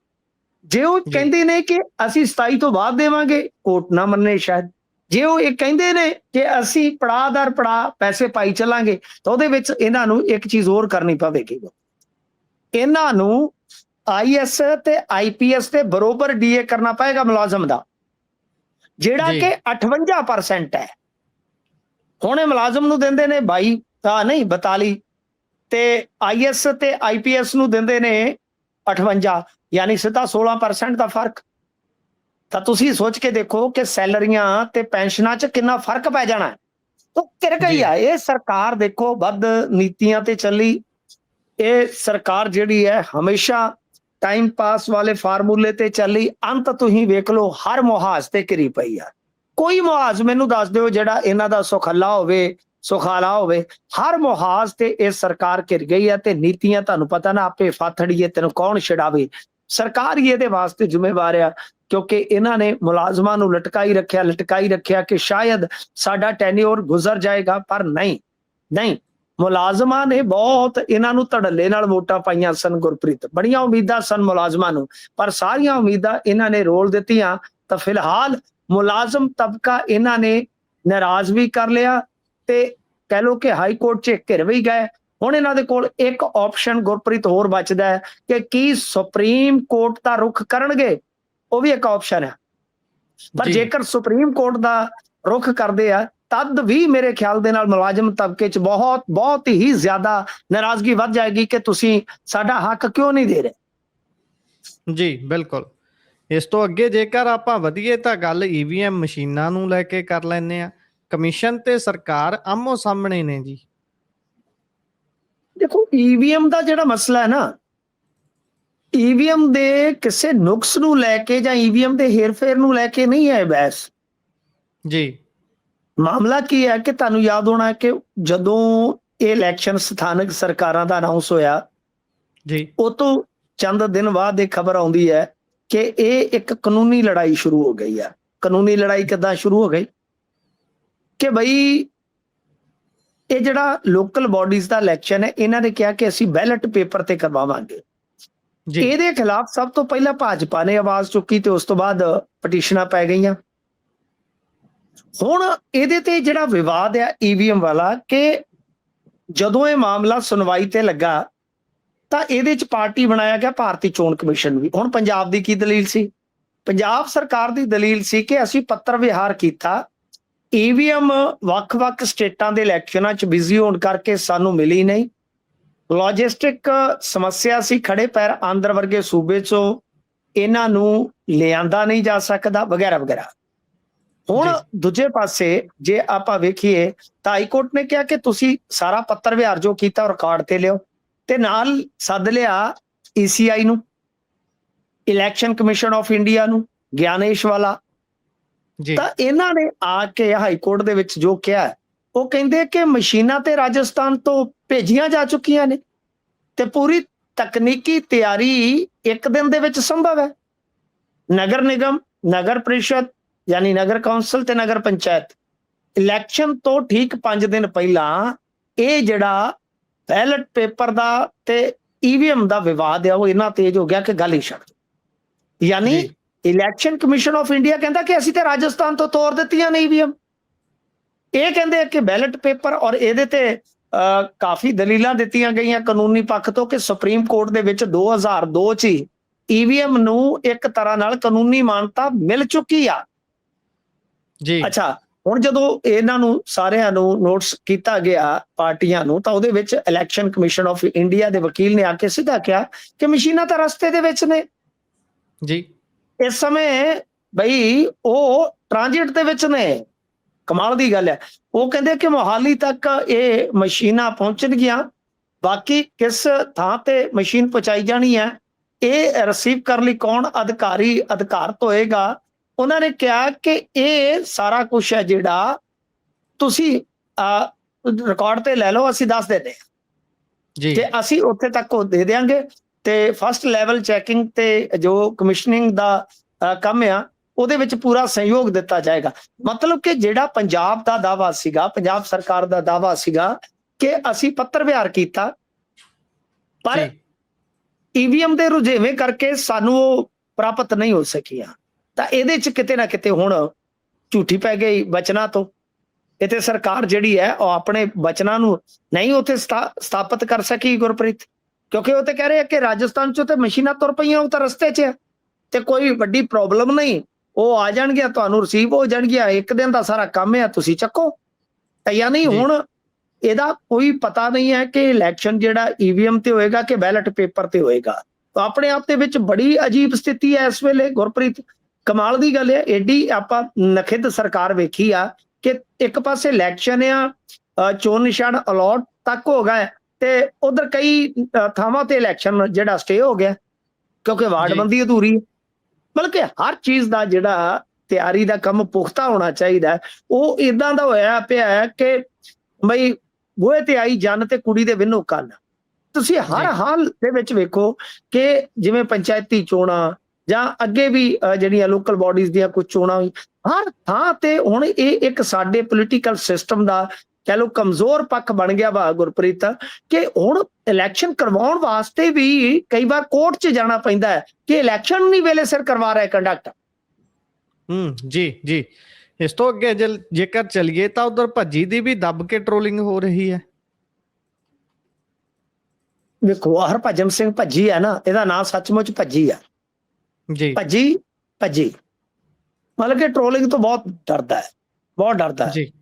ਜੇ ਉਹ ਜੀ ਕਹਿੰਦੇ ਨੇ ਕਿ ਅਸੀਂ 27 ਤੋਂ ਬਾਅਦ ਦੇਵਾਂਗੇ, ਕੋਰਟ ਨਾ ਮੰਨੇ ਸ਼ਾਇਦ। ਜੇ ਉਹ ਇਹ ਕਹਿੰਦੇ ਨੇ ਕਿ ਅਸੀਂ ਪੜਾਅ ਦਰ ਪੜਾਅ ਪੈਸੇ ਪਾਈ ਚੱਲਾਂਗੇ ਤਾਂ ਉਹਦੇ ਵਿੱਚ ਇਹਨਾਂ ਨੂੰ ਇੱਕ ਚੀਜ਼ ਹੋਰ ਕਰਨੀ ਪਵੇਗੀ। ਇਹਨਾਂ ਨੂੰ IAS ਤੇ IPS ਤੇ ਬਰੋਬਰ DA ਕਰਨਾ ਪਏਗਾ ਮੁਲਾਜ਼ਮ ਦਾ, ਜਿਹੜਾ ਜੀ ਕਿ 58% ਹੈ। ਹੁਣ ਇਹ ਮੁਲਾਜ਼ਮ ਨੂੰ ਦਿੰਦੇ ਨੇ 42 ਤੇ IAS ਤੇ IPS ਨੂੰ ਦਿੰਦੇ ਨੇ 58, ਯਾਨੀ ਸਿੱਧਾ 16% ਦਾ ਫਰਕ। ਤਾਂ ਤੁਸੀਂ ਸੋਚ ਕੇ ਦੇਖੋ ਕਿ ਸੈਲਰੀਆਂ ਤੇ ਪੈਨਸ਼ਨਾਂ 'ਚ ਕਿੰਨਾ ਫਰਕ ਪੈ ਜਾਣਾ ਹੈ। ਤਾਂ ਕਿਰ ਗਈ ਜੀ ਆ ਇਹ ਸਰਕਾਰ। ਦੇਖੋ ਵੱਧ ਨੀਤੀਆਂ ਤੇ ਚੱਲੀ ਇਹ ਸਰਕਾਰ ਜਿਹੜੀ ਹੈ, ਹਮੇਸ਼ਾ ਟਾਈਮ ਪਾਸ ਵਾਲੇ ਫਾਰਮੂਲੇ ਤੇ ਚੱਲੀ। ਅੰਤ ਤੁਸੀਂ ਵੇਖ ਲਓ ਹਰ ਮੁਹਾਜ਼ ਤੇ ਘਿਰੀ ਪਈ ਆ। ਕੋਈ ਮੁਹਾਜ਼ ਮੈਨੂੰ ਦੱਸ ਦਿਓ ਜਿਹੜਾ ਇਹਨਾਂ ਦਾ ਸੁਖੱਲਾ ਹੋਵੇ, ਸੁਖਾਲਾ ਹੋਵੇ। ਹਰ ਮੁਹਾਜ਼ ਤੇ ਇਹ ਸਰਕਾਰ ਘਿਰ ਗਈ ਹੈ। ਤੇ ਨੀਤੀਆਂ ਤੁਹਾਨੂੰ ਪਤਾ ਨਾ, ਆਪੇ ਫਾਥੜੀਏ ਤੈਨੂੰ ਕੌਣ ਛਡਾਵੇ। ਸਰਕਾਰ ਹੀ ਇਹਦੇ ਵਾਸਤੇ ਜ਼ਿੰਮੇਵਾਰ ਆ, ਕਿਉਂਕਿ ਇਹਨਾਂ ਨੇ ਮੁਲਾਜ਼ਮਾਂ ਨੂੰ ਲਟਕਾਈ ਰੱਖਿਆ ਕਿ ਸ਼ਾਇਦ ਸਾਡਾ ਟੈਨਿਓਰ ਗੁਜ਼ਰ ਜਾਏਗਾ। ਪਰ ਨਹੀਂ, ਮੁਲਾਜ਼ਮਾਂ ਨੇ ਬਹੁਤ ਇਹਨਾਂ ਨੂੰ ਧੜੱਲੇ ਨਾਲ ਵੋਟਾਂ ਪਾਈਆਂ ਸਨ। ਗੁਰਪ੍ਰੀਤ, ਬੜੀਆਂ ਉਮੀਦਾਂ ਸਨ ਮੁਲਾਜ਼ਮਾਂ ਨੂੰ, ਪਰ ਸਾਰੀਆਂ ਉਮੀਦਾਂ ਇਹਨਾਂ ਨੇ ਰੋਲ ਦਿੱਤੀਆਂ। ਤਾਂ ਫਿਲਹਾਲ ਮੁਲਾਜ਼ਮ ਤਬਕਾ ਇਹਨਾਂ ਨੇ ਨਾਰਾਜ਼ ਵੀ ਕਰ ਲਿਆ ਤੇ ਕਹਿ ਲਓ ਕਿ ਹਾਈ ਕੋਰਟ 'ਚ ਘਿਰ ਵੀ ਗਏ। ਹੁਣ ਇਹਨਾਂ ਦੇ ਕੋਲ ਇੱਕ ਆਪਸ਼ਨ ਗੁਰਪ੍ਰੀਤ ਹੋਰ ਬਚਦਾ ਹੈ ਕਿ ਕੀ ਸੁਪਰੀਮ ਕੋਰਟ ਦਾ ਰੁਖ ਕਰਨਗੇ। ਉਹ ਵੀ ਇੱਕ ਆਪਸ਼ਨ ਹੈ। ਪਰ ਜੀ ਜੇਕਰ ਸੁਪਰੀਮ ਕੋਰਟ ਦਾ ਰੁਖ ਕਰਦੇ ਆ ਤਦ ਵੀ ਮੇਰੇ ਖਿਆਲ ਦੇ ਨਾਲ ਮੁਲਾਜ਼ਮ ਤਬਕੇ 'ਚ ਬਹੁਤ ਹੀ ਜ਼ਿਆਦਾ ਨਾਰਾਜ਼ਗੀ ਵੱਧ ਜਾਏਗੀ ਕਿ ਤੁਸੀਂ ਸਾਡਾ ਹੱਕ ਕਿਉਂ ਨਹੀਂ ਦੇ ਰਹੇ। ਜੀ ਬਿਲਕੁਲ। ਇਸ ਤੋਂ ਅੱਗੇ ਜੇਕਰ ਆਪਾਂ ਵਧੀਏ ਤਾਂ ਗੱਲ EVM ਮਸ਼ੀਨਾਂ ਨੂੰ ਲੈ ਕੇ ਕਰ ਲੈਂਦੇ ਆ। ਕਮਿਸ਼ਨ ਤੇ ਸਰਕਾਰ ਆਮੋ ਸਾਹਮਣੇ ਨੇ ਜੀ। ਦੇਖੋ EVM ਦਾ ਜਿਹੜਾ ਮਸਲਾ ਹੈ ਨਾ, EVM ਦੇ ਕਿਸੇ ਨੁਕਸ ਨੂੰ ਲੈ ਕੇ ਜਾਂ EVM ਦੇ ਹੇਰਫੇਰ ਨੂੰ ਲੈ ਕੇ ਨਹੀਂ ਹੈ ਬਹਿਸ। ਜੀ ਮਾਮਲਾ ਕੀ ਹੈ ਕਿ ਤੁਹਾਨੂੰ ਯਾਦ ਹੋਣਾ ਕਿ ਜਦੋਂ ਇਹ ਇਲੈਕਸ਼ਨ ਸਥਾਨਕ ਸਰਕਾਰਾਂ ਦਾ ਅਨਾਉਂਸ ਹੋਇਆ, ਜੀ ਉਹ ਤੋਂ ਚੰਦ ਦਿਨ ਬਾਅਦ ਇਹ ਖਬਰ ਆਉਂਦੀ ਹੈ ਕਿ ਇਹ ਇੱਕ ਕਾਨੂੰਨੀ ਲੜਾਈ ਸ਼ੁਰੂ ਹੋ ਗਈ ਹੈ। ਕਾਨੂੰਨੀ ਲੜਾਈ ਕਿੱਦਾਂ ਸ਼ੁਰੂ ਹੋ ਗਈ ਕਿ ਬਈ ਇਹ ਜਿਹੜਾ ਲੋਕਲ ਬਾਡੀਜ਼ ਦਾ ਇਲੈਕਸ਼ਨ ਹੈ, ਇਹਨਾਂ ਨੇ ਕਿਹਾ ਕਿ ਅਸੀਂ ਬੈਲਟ ਪੇਪਰ ਤੇ ਕਰਵਾਵਾਂਗੇ। ਇਹਦੇ ਖਿਲਾਫ ਸਭ ਤੋਂ ਪਹਿਲਾਂ ਭਾਜਪਾ ਨੇ ਆਵਾਜ਼ ਚੁੱਕੀ ਤੇ ਉਸ ਤੋਂ ਬਾਅਦ ਪਟੀਸ਼ਨਾਂ ਪੈ ਗਈਆਂ। ਹੁਣ ਇਹਦੇ ਤੇ ਜਿਹੜਾ ਵਿਵਾਦ ਹੈ EVM ਵਾਲਾ, ਕਿ ਜਦੋਂ ਇਹ ਮਾਮਲਾ ਸੁਣਵਾਈ ਤੇ ਲੱਗਾ ਤਾਂ ਇਹਦੇ 'ਚ ਪਾਰਟੀ ਬਣਾਇਆ ਗਿਆ ਭਾਰਤੀ ਚੋਣ ਕਮਿਸ਼ਨ ਵੀ। ਹੁਣ ਪੰਜਾਬ ਦੀ ਕੀ ਦਲੀਲ ਸੀ? ਪੰਜਾਬ ਸਰਕਾਰ ਦੀ ਦਲੀਲ ਸੀ ਕਿ ਅਸੀਂ ਪੱਤਰ ਵਿਹਾਰ ਕੀਤਾ, EVM ਵੱਖ-ਵੱਖ ਸਟੇਟਾਂ ਦੇ ਇਲੈਕਸ਼ਨਾਂ 'ਚ ਬਿਜ਼ੀ ਹੋਣ ਕਰਕੇ ਸਾਨੂੰ ਮਿਲੀ ਨਹੀਂ, ਲੌਜਿਸਟਿਕ ਸਮੱਸਿਆ ਸੀ, ਖੜੇ ਪੈਰ ਆਂਧਰ ਵਰਗੇ ਸੂਬੇ 'ਚੋਂ ਇਹਨਾਂ ਨੂੰ ਲਿਆਂਦਾ ਨਹੀਂ ਜਾ ਸਕਦਾ, ਵਗੈਰਾ ਵਗੈਰਾ। ਹੁਣ ਦੂਜੇ ਪਾਸੇ ਜੇ ਆਪਾਂ ਵੇਖੀਏ ਤਾਂ ਹਾਈ ਕੋਰਟ ਨੇ ਕਿਹਾ ਕਿ ਤੁਸੀਂ ਸਾਰਾ ਪੱਤਰ ਵਿਹਾਰ ਜੋ ਕੀਤਾ ਰਿਕਾਰਡ ਤੇ ਲਿਓ, ਤੇ ਨਾਲ ਸੱਦ ਲਿਆ ECI ਨੂੰ, ਇਲੈਕਸ਼ਨ ਕਮਿਸ਼ਨ ਆਫ ਇੰਡੀਆ ਨੂੰ, ਗਿਆਨੇਸ਼ ਵਾਲਾ। ਤਾਂ ਇਹਨਾਂ ਨੇ ਆ ਕੇ ਹਾਈ ਕੋਰਟ ਦੇ ਵਿੱਚ ਜੋ ਕਿਹਾ, ਉਹ ਕਹਿੰਦੇ ਕਿ ਮਸ਼ੀਨਾਂ ਤੇ ਰਾਜਸਥਾਨ ਤੋਂ ਭੇਜੀਆਂ ਜਾ ਚੁੱਕੀਆਂ ਨੇ ਤੇ ਪੂਰੀ ਤਕਨੀਕੀ ਤਿਆਰੀ ਇੱਕ ਦਿਨ ਦੇ ਵਿੱਚ ਸੰਭਵ ਹੈ। ਨਗਰ ਨਿਗਮ, ਨਗਰ ਪ੍ਰੀਸ਼ਦ ਯਾਨੀ ਨਗਰ ਕੌਂਸਲ ਤੇ ਨਗਰ ਪੰਚਾਇਤ ਇਲੈਕਸ਼ਨ ਤੋਂ ਠੀਕ 5 ਦਿਨ ਪਹਿਲਾਂ ਇਹ ਜਿਹੜਾ ਬੈਲਟ ਪੇਪਰ ਦਾ ਤੇ EVM ਦਾ ਵਿਵਾਦ ਹੈ ਉਹ ਇੰਨਾ ਤੇਜ਼ ਹੋ ਗਿਆ ਕਿ ਗੱਲ ਹੀ ਛੱਡ ਦਿਓ। ਯਾਨੀ ਇਲੈਕਸ਼ਨ ਕਮਿਸ਼ਨ ਆਫ ਇੰਡੀਆ ਕਹਿੰਦਾ ਕਿ ਅਸੀਂ ਤੇ ਰਾਜਸਥਾਨ ਤੋਂ ਤੋੜ ਦਿੱਤੀਆਂ ਨੇ EVM। ਇਹ ਕਹਿੰਦੇ ਕਿ ਬੈਲਟ ਪੇਪਰ, ਔਰ ਇਹਦੇ ਤੇ ਕਾਫੀ ਦਲੀਲਾਂ ਦਿੱਤੀਆਂ ਗਈਆਂ ਕਾਨੂੰਨੀ ਪੱਖ ਤੋਂ ਕਿ ਸੁਪਰੀਮ ਕੋਰਟ ਦੇ ਵਿੱਚ 2002 ਚ ਹੀ EVM ਨੂੰ ਇੱਕ ਤਰ੍ਹਾਂ ਨਾਲ ਕਾਨੂੰਨੀ ਮਾਨਤਾ ਮਿਲ ਚੁੱਕੀ ਆ। ਜੀ ਅੱਛਾ, ਹੁਣ ਜਦੋਂ ਇਹਨਾਂ ਨੂੰ ਸਾਰਿਆਂ ਨੂੰ ਨੋਟਿਸ ਕੀਤਾ ਗਿਆ ਪਾਰਟੀਆਂ ਨੂੰ, ਤਾਂ ਉਹਦੇ ਵਿੱਚ ਇਲੈਕਸ਼ਨ ਕਮਿਸ਼ਨ ਆਫ ਇੰਡੀਆ ਦੇ ਵਕੀਲ ਨੇ ਆ ਕੇ ਸਿੱਧਾ ਕਿਹਾ ਕਿ ਮਸ਼ੀਨਾਂ ਤਾਂ ਰਸਤੇ ਦੇ ਵਿੱਚ ਨੇ ਜੀ ਇਸ ਸਮੇਂ, ਬਈ ਉਹ ਟ੍ਰਾਂਜਿਟ ਦੇ ਵਿੱਚ ਨੇ। ਕਮਾਲ ਦੀ ਗੱਲ ਹੈ। ਉਹ ਕਹਿੰਦੇ ਕਿ ਮੋਹਾਲੀ ਤੱਕ ਇਹ ਮਸ਼ੀਨਾਂ ਪਹੁੰਚਣਗੀਆਂ, ਬਾਕੀ ਕਿਸ ਥਾਂ ਤੇ ਮਸ਼ੀਨ ਪਹੁੰਚਾਈ ਜਾਣੀ ਹੈ, ਇਹ ਰਿਸੀਵ ਕਰਨ ਲਈ ਕੌਣ ਅਧਿਕਾਰੀ ਅਧਿਕਾਰਤ ਹੋਏਗਾ। ਉਹਨਾਂ ਨੇ ਕਿਹਾ ਕਿ ਇਹ ਸਾਰਾ ਕੁਝ ਹੈ ਜਿਹੜਾ ਤੁਸੀਂ ਰਿਕਾਰਡ ਤੇ ਲੈ ਲਓ, ਅਸੀਂ ਦੱਸ ਦਿੰਦੇ ਹਾਂ ਜੀ ਕਿ ਅਸੀਂ ਉੱਥੇ ਤੱਕ ਉਹ ਦੇ ਦਿਆਂਗੇ। ਤੇ ਫਸਟ ਲੈਵਲ ਚੈਕਿੰਗ ਤੇ ਜੋ ਕਮਿਸ਼ਨਿੰਗ ਦਾ ਕੰਮ ਆ, ਉਹਦੇ ਵਿੱਚ ਪੂਰਾ ਸਹਿਯੋਗ ਦਿੱਤਾ ਜਾਏਗਾ। ਮਤਲਬ ਕਿ ਜਿਹੜਾ ਪੰਜਾਬ ਦਾ ਦਾਅਵਾ ਸੀਗਾ, ਪੰਜਾਬ ਸਰਕਾਰ ਦਾ ਦਾਅਵਾ ਸੀਗਾ ਕਿ ਅਸੀਂ ਪੱਤਰ ਵਿਹਾਰ ਕੀਤਾ, ਪਰ ਜੀ ਈਵੀਐਮ ਦੇ ਰੁਝੇਵੇਂ ਕਰਕੇ ਸਾਨੂੰ ਉਹ ਪ੍ਰਾਪਤ ਨਹੀਂ ਹੋ ਸਕੀਆਂ। ਤਾਂ ਇਹਦੇ ਚ ਕਿਤੇ ਨਾ ਕਿਤੇ ਹੁਣ ਝੂਠੀ ਪੈ ਗਈ ਵਚਨਾਂ ਤੋਂ। ਇੱਥੇ ਸਰਕਾਰ ਜਿਹੜੀ ਹੈ ਉਹ ਆਪਣੇ ਵਚਨਾਂ ਨੂੰ ਨਹੀਂ ਉੱਥੇ ਸਥਾਪਿਤ ਕਰ ਸਕੀ ਗੁਰਪ੍ਰੀਤ, ਕਿਉਂਕਿ ਉਹ ਤੇ ਕਹਿ ਰਹੇ ਆ ਕਿ ਰਾਜਸਥਾਨ ਚੋਂ ਤੇ ਮਸ਼ੀਨਾਂ ਤੁਰ ਪਈਆਂ, ਉਹ ਤਾਂ ਰਸਤੇ 'ਚ ਹੈ ਤੇ ਕੋਈ ਵੱਡੀ ਪ੍ਰੋਬਲਮ ਨਹੀਂ, ਉਹ ਆ ਜਾਣਗੀਆਂ, ਤੁਹਾਨੂੰ ਰਿਸੀਵ ਹੋ ਜਾਣਗੀਆਂ, ਇੱਕ ਦਿਨ ਦਾ ਸਾਰਾ ਕੰਮ ਹੈ, ਤੁਸੀਂ ਚੱਕੋ। ਤਾਂ ਯਾਨੀ ਹੁਣ ਇਹਦਾ ਕੋਈ ਪਤਾ ਨਹੀਂ ਹੈ ਕਿ ਇਲੈਕਸ਼ਨ ਜਿਹੜਾ ਈਵੀਐਮ ਤੇ ਹੋਏਗਾ ਕਿ ਬੈਲਟ ਪੇਪਰ ਤੇ ਹੋਏਗਾ। ਤਾਂ ਆਪਣੇ ਆਪ ਦੇ ਵਿੱਚ ਬੜੀ ਅਜੀਬ ਸਥਿਤੀ ਹੈ ਇਸ ਵੇਲੇ ਗੁਰਪ੍ਰੀਤ। ਕਮਾਲ ਦੀ ਗੱਲ ਹੈ, ਏਡੀ ਆਪਾਂ ਨਖਿੱਧ ਸਰਕਾਰ ਵੇਖੀ ਆ ਕਿ ਇੱਕ ਪਾਸੇ ਇਲੈਕਸ਼ਨ ਆ, ਚੋਣ ਨਿਸ਼ਾਨ ਅਲਾਟ ਤੱਕ ਹੋ ਗਿਆ ਤੇ ਉਧਰ ਕਈ ਥਾਵਾਂ ਤੇ ਇਲੈਕਸ਼ਨ ਜਿਹੜਾ ਸਟੇ ਹੋ ਗਿਆ ਕਿਉਂਕਿ ਵਾਰਡਬੰਦੀ ਅਧੂਰੀ। ਮਤਲਬ ਕਿ ਹਰ ਚੀਜ਼ ਦਾ ਜਿਹੜਾ ਤਿਆਰੀ ਦਾ ਕੰਮ ਪੁਖਤਾ ਹੋਣਾ ਚਾਹੀਦਾ, ਉਹ ਇਦਾਂ ਦਾ ਹੋਇਆ ਪਿਆ ਹੈ ਕਿ ਬਈ ਬੂਹੇ ਤੇ ਆਈ ਜੰਨ ਤੇ ਕੁੜੀ ਦੇ ਵਿੰਨੋ ਕੰਨ। ਤੁਸੀਂ ਹਰ ਹਾਲ ਦੇ ਵਿੱਚ ਵੇਖੋ ਕਿ ਜਿਵੇਂ ਪੰਚਾਇਤੀ ਚੋਣਾਂ ਜਾਂ ਅੱਗੇ ਵੀ ਜਿਹੜੀਆਂ ਲੋਕਲ ਬਾਡੀਜ਼ ਦੀਆਂ ਕੁਝ ਚੋਣਾਂ, ਹਰ ਥਾਂ ਤੇ ਹੁਣ ਇਹ ਇੱਕ ਸਾਡੇ ਪੋਲੀਟੀਕਲ ਸਿਸਟਮ ਦਾ ਕਹਿ ਲਓ ਕਮਜ਼ੋਰ ਪੱਖ ਬਣ ਗਿਆ ਵਾ ਗੁਰਪ੍ਰੀਤ, ਕਿ ਹੁਣ ਇਲੈਕਸ਼ਨ ਕਰਵਾਉਣ ਵਾਸਤੇ ਵੀ ਕਈ ਵਾਰ ਕੋਰਟ 'ਚ ਜਾਣਾ ਪੈਂਦਾ ਹੈ ਕਿ ਇਲੈਕਸ਼ਨ ਨਹੀਂ ਵੇਲੇ ਸਿਰ ਕਰਵਾ ਰਿਹਾ ਕੰਡਕਟ। ਜੀ ਜੀ ਇਸ ਤੋਂ ਅੱਗੇ ਜੇਕਰ ਚਲੀਏ ਤਾਂ ਉਧਰ ਭੱਜੀ ਦੀ ਵੀ ਦੱਬ ਕੇ ਟ੍ਰੋਲਿੰਗ ਹੋ ਰਹੀ ਹੈ। ਵੇਖੋ ਹਰਭਜਨ ਸਿੰਘ ਭੱਜੀ ਹੈ ਨਾ, ਇਹਦਾ ਨਾਮ ਸੱਚਮੁੱਚ ਭੱਜੀ ਆ ਜੀ ਭੱਜੀ ਮਤਲਬ ਕਿ ਟ੍ਰੋਲਿੰਗ ਤੋਂ ਬਹੁਤ ਡਰਦਾ ਹੈ, ਬਹੁਤ ਡਰਦਾ ਹੈ। ਜੀ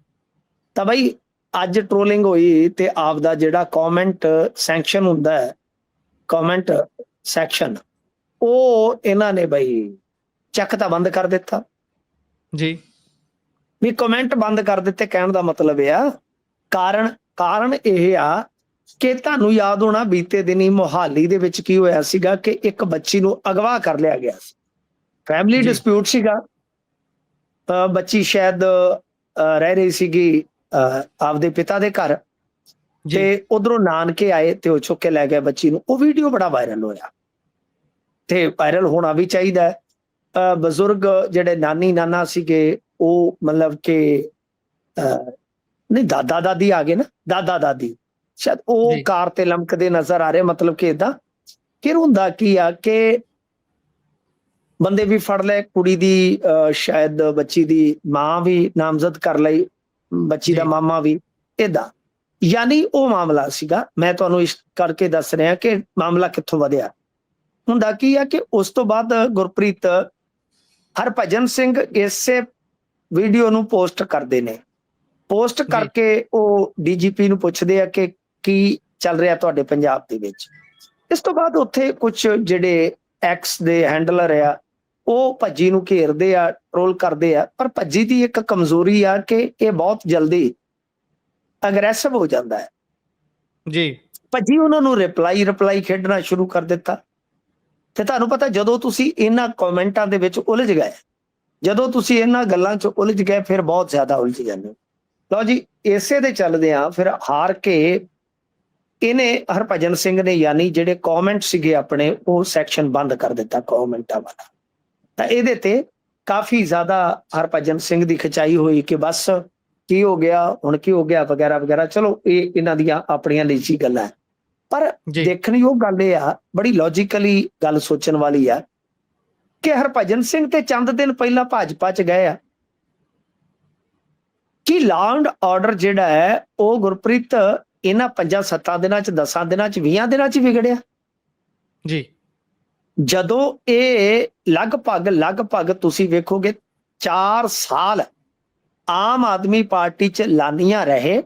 ਤਾਂ ਬਈ ਅੱਜ ਟ੍ਰੋਲਿੰਗ ਹੋਈ ਤੇ ਆਪਦਾ ਜਿਹੜਾ ਕਮੈਂਟ ਸੈਕਸ਼ਨ ਹੁੰਦਾ ਹੈ, ਕਮੈਂਟ ਸੈਕਸ਼ਨ, ਉਹ ਇਹਨਾਂ ਨੇ ਬਈ ਚੱਕ ਤਾਂ ਬੰਦ ਕਰ ਦਿੱਤਾ ਜੀ ਵੀ ਕਮੈਂਟ ਬੰਦ ਕਰ ਦਿੱਤੇ। ਕਹਿਣ ਦਾ ਮਤਲਬ ਇਹ ਆ ਕਾਰਨ ਇਹ ਆ ਕਿ ਤੁਹਾਨੂੰ ਯਾਦ ਹੋਣਾ ਬੀਤੇ ਦਿਨੀ ਮੋਹਾਲੀ ਦੇ ਵਿੱਚ ਕੀ ਹੋਇਆ ਸੀਗਾ ਕਿ ਇੱਕ ਬੱਚੀ ਨੂੰ ਅਗਵਾ ਕਰ ਲਿਆ ਗਿਆ ਸੀ। ਫੈਮਿਲੀ ਡਿਸਪਿਊਟ ਸੀਗਾ, ਬੱਚੀ ਸ਼ਾਇਦ ਰਹਿ ਰਹੀ ਸੀਗੀ ਆਪਦੇ ਪਿਤਾ ਦੇ ਘਰ ਤੇ ਉਧਰੋਂ ਨਾਨਕੇ ਆਏ ਤੇ ਉਹ ਚੁੱਕ ਕੇ ਲੈ ਗਏ ਬੱਚੀ ਨੂੰ। ਉਹ ਵੀਡੀਓ ਬੜਾ ਵਾਇਰਲ ਹੋਇਆ ਤੇ ਵਾਇਰਲ ਹੋਣਾ ਵੀ ਚਾਹੀਦਾ ਹੈ। ਬਜ਼ੁਰਗ ਜਿਹੜੇ ਨਾਨੀ ਨਾਨਾ ਸੀਗੇ ਉਹ ਮਤਲਬ ਕਿ ਨਹੀਂ ਦਾਦਾ ਦਾਦੀ ਆ ਗਏ ਨਾ, ਦਾਦਾ ਦਾਦੀ ਸ਼ਾਇਦ ਉਹ ਕਾਰ ਤੇ ਲਮਕਦੇ ਨਜ਼ਰ ਆ ਰਹੇ। ਮਤਲਬ ਕਿ ਏਦਾਂ ਫਿਰ ਹੁੰਦਾ ਕੀ ਆ ਕਿ ਬੰਦੇ ਵੀ ਫੜ ਲਏ, ਕੁੜੀ ਦੀ ਸ਼ਾਇਦ ਬੱਚੀ ਦੀ ਮਾਂ ਵੀ ਨਾਮਜ਼ਦ ਕਰ ਲਈ, ਬੱਚੀ ਦਾ ਮਾਮਾ ਵੀ, ਏਦਾਂ ਯਾਨੀ ਉਹ ਮਾਮਲਾ ਸੀਗਾ। ਮੈਂ ਤੁਹਾਨੂੰ ਇਸ ਕਰਕੇ ਦੱਸ ਰਿਹਾ ਕਿ ਮਾਮਲਾ ਕਿੱਥੋਂ ਵਧਿਆ। ਹੁੰਦਾ ਕੀ ਆ ਕਿ ਉਸ ਤੋਂ ਬਾਅਦ ਗੁਰਪ੍ਰੀਤ ਹਰਭਜਨ ਸਿੰਘ ਇਸੇ ਵੀਡੀਓ ਨੂੰ ਪੋਸਟ ਕਰਦੇ ਨੇ। ਪੋਸਟ ਕਰਕੇ ਉਹ ਡੀਜੀਪੀ ਨੂੰ ਪੁੱਛਦੇ ਆ ਕਿ ਕੀ ਚੱਲ ਰਿਹਾ ਤੁਹਾਡੇ ਪੰਜਾਬ ਦੇ ਵਿੱਚ। ਇਸ ਤੋਂ ਬਾਅਦ ਉੱਥੇ ਕੁਝ ਜਿਹੜੇ ਐਕਸ ਦੇ ਹੈਂਡਲਰ ਆ ਉਹ ਭੱਜੀ ਨੂੰ ਘੇਰਦੇ ਆ, ਟ੍ਰੋਲ ਕਰਦੇ ਆ। ਪਰ ਭੱਜੀ ਦੀ ਇੱਕ ਕਮਜ਼ੋਰੀ ਆ ਕਿ ਇਹ ਬਹੁਤ ਜਲਦੀ ਅਗਰੈਸਿਵ ਹੋ ਜਾਂਦਾ ਹੈ ਜੀ। ਭੱਜੀ ਉਹਨਾਂ ਨੂੰ ਰਿਪਲਾਈ ਖੇਡਣਾ ਸ਼ੁਰੂ ਕਰ ਦਿੱਤਾ। ਤੇ ਤੁਹਾਨੂੰ ਪਤਾ ਜਦੋਂ ਤੁਸੀਂ ਇਹਨਾਂ ਕਮੈਂਟਾਂ ਦੇ ਵਿੱਚ ਉਲਝ ਗਏ, ਜਦੋਂ ਤੁਸੀਂ ਇਹਨਾਂ ਗੱਲਾਂ 'ਚ ਉਲਝ ਗਏ ਫਿਰ ਬਹੁਤ ਜ਼ਿਆਦਾ ਉਲਝ ਜਾਂਦੇ ਹੋ। ਲਓ ਜੀ, ਇਸੇ ਦੇ ਚੱਲਦੇ ਆ ਫਿਰ ਹਾਰ ਕੇ ਇਹਨੇ ਹਰਭਜਨ ਸਿੰਘ ਨੇ ਯਾਨੀ ਜਿਹੜੇ ਕਮੈਂਟ ਸੀਗੇ ਆਪਣੇ ਉਹ ਸੈਕਸ਼ਨ ਬੰਦ ਕਰ ਦਿੱਤਾ ਕਮੈਂਟਾਂ ਵਾਲਾ। ਤਾਂ ਇਹਦੇ ਤੇ ਕਾਫੀ ਜ਼ਿਆਦਾ ਹਰਭਜਨ ਸਿੰਘ ਦੀ ਖਿਚਾਈ ਹੋਈ ਕਿ ਬਸ ਕੀ ਹੋ ਗਿਆ, ਹੁਣ ਕੀ ਹੋ ਗਿਆ ਵਗੈਰਾ ਵਗੈਰਾ। ਚਲੋ ਇਹ ਇਹਨਾਂ ਦੀਆਂ ਆਪਣੀਆਂ ਨਿੱਜੀ ਗੱਲਾਂ ਹੈ, ਪਰ ਦੇਖਣ ਯੋਗ ਗੱਲ ਇਹ ਆ, ਬੜੀ ਲੌਜੀਕਲੀ ਗੱਲ ਸੋਚਣ ਵਾਲੀ ਆ ਕਿ ਹਰਭਜਨ ਸਿੰਘ ਤੇ ਚੰਦ ਦਿਨ ਪਹਿਲਾਂ ਭਾਜਪਾ 'ਚ ਗਏ ਆ ਕਿ ਲਾਅ ਐਂਡ ਆਰਡਰ ਜਿਹੜਾ ਹੈ ਉਹ ਗੁਰਪ੍ਰੀਤ ਇਹਨਾਂ 5-7 ਦਿਨਾਂ 'ਚ 10 ਦਿਨਾਂ 'ਚ 20 ਦਿਨਾਂ 'ਚ ਵਿਗੜਿਆ ਜੀ। ਜਦੋਂ ਇਹ ਲਗਭਗ ਤੁਸੀਂ ਵੇਖੋਗੇ 4 ਸਾਲ ਆਮ ਆਦਮੀ ਪਾਰਟੀ 'ਚ ਲਾਨੀਆਂ ਰਹੇ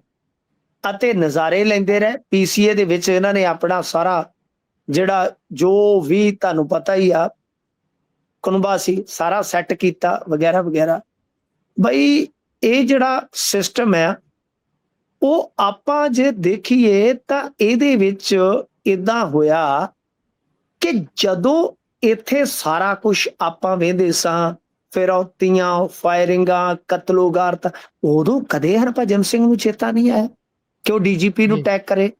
ਅਤੇ ਨਜ਼ਾਰੇ ਲੈਂਦੇ ਰਹੇ। ਪੀਸੀਏ ਦੇ ਵਿੱਚ ਇਹਨਾਂ ਨੇ ਆਪਣਾ ਸਾਰਾ ਜਿਹੜਾ ਜੋ ਵੀ ਤੁਹਾਨੂੰ ਪਤਾ ਹੀ ਆ ਕੁਨਬਾ ਸੀ ਸਾਰਾ ਸੈੱਟ ਕੀਤਾ ਵਗੈਰਾ ਵਗੈਰਾ। ਬਈ ਇਹ ਜਿਹੜਾ ਸਿਸਟਮ ਹੈ ਉਹ ਆਪਾਂ ਜੇ ਦੇਖੀਏ ਤਾਂ ਇਹਦੇ ਵਿੱਚ ਇਦਾਂ ਹੋਇਆ ਕਿ ਜਦੋਂ ਇੱਥੇ ਸਾਰਾ ਕੁਝ ਆਪਾਂ ਵੇਖਦੇ ਸਾਂ, ਫਿਰੌਤੀਆਂ, ਫਾਇਰਿੰਗਾਂ, ਕਤਲੋਗਾਰਤ, ਉਦੋਂ ਕਦੇ ਹਰਭਜਨ ਸਿੰਘ ਨੂੰ ਚੇਤਾ ਨਹੀਂ ਆਇਆ ਕਿ ਉਹ ਡੀਜੀਪੀ ਨੂੰ ਟੈਗ ਕਰੇ,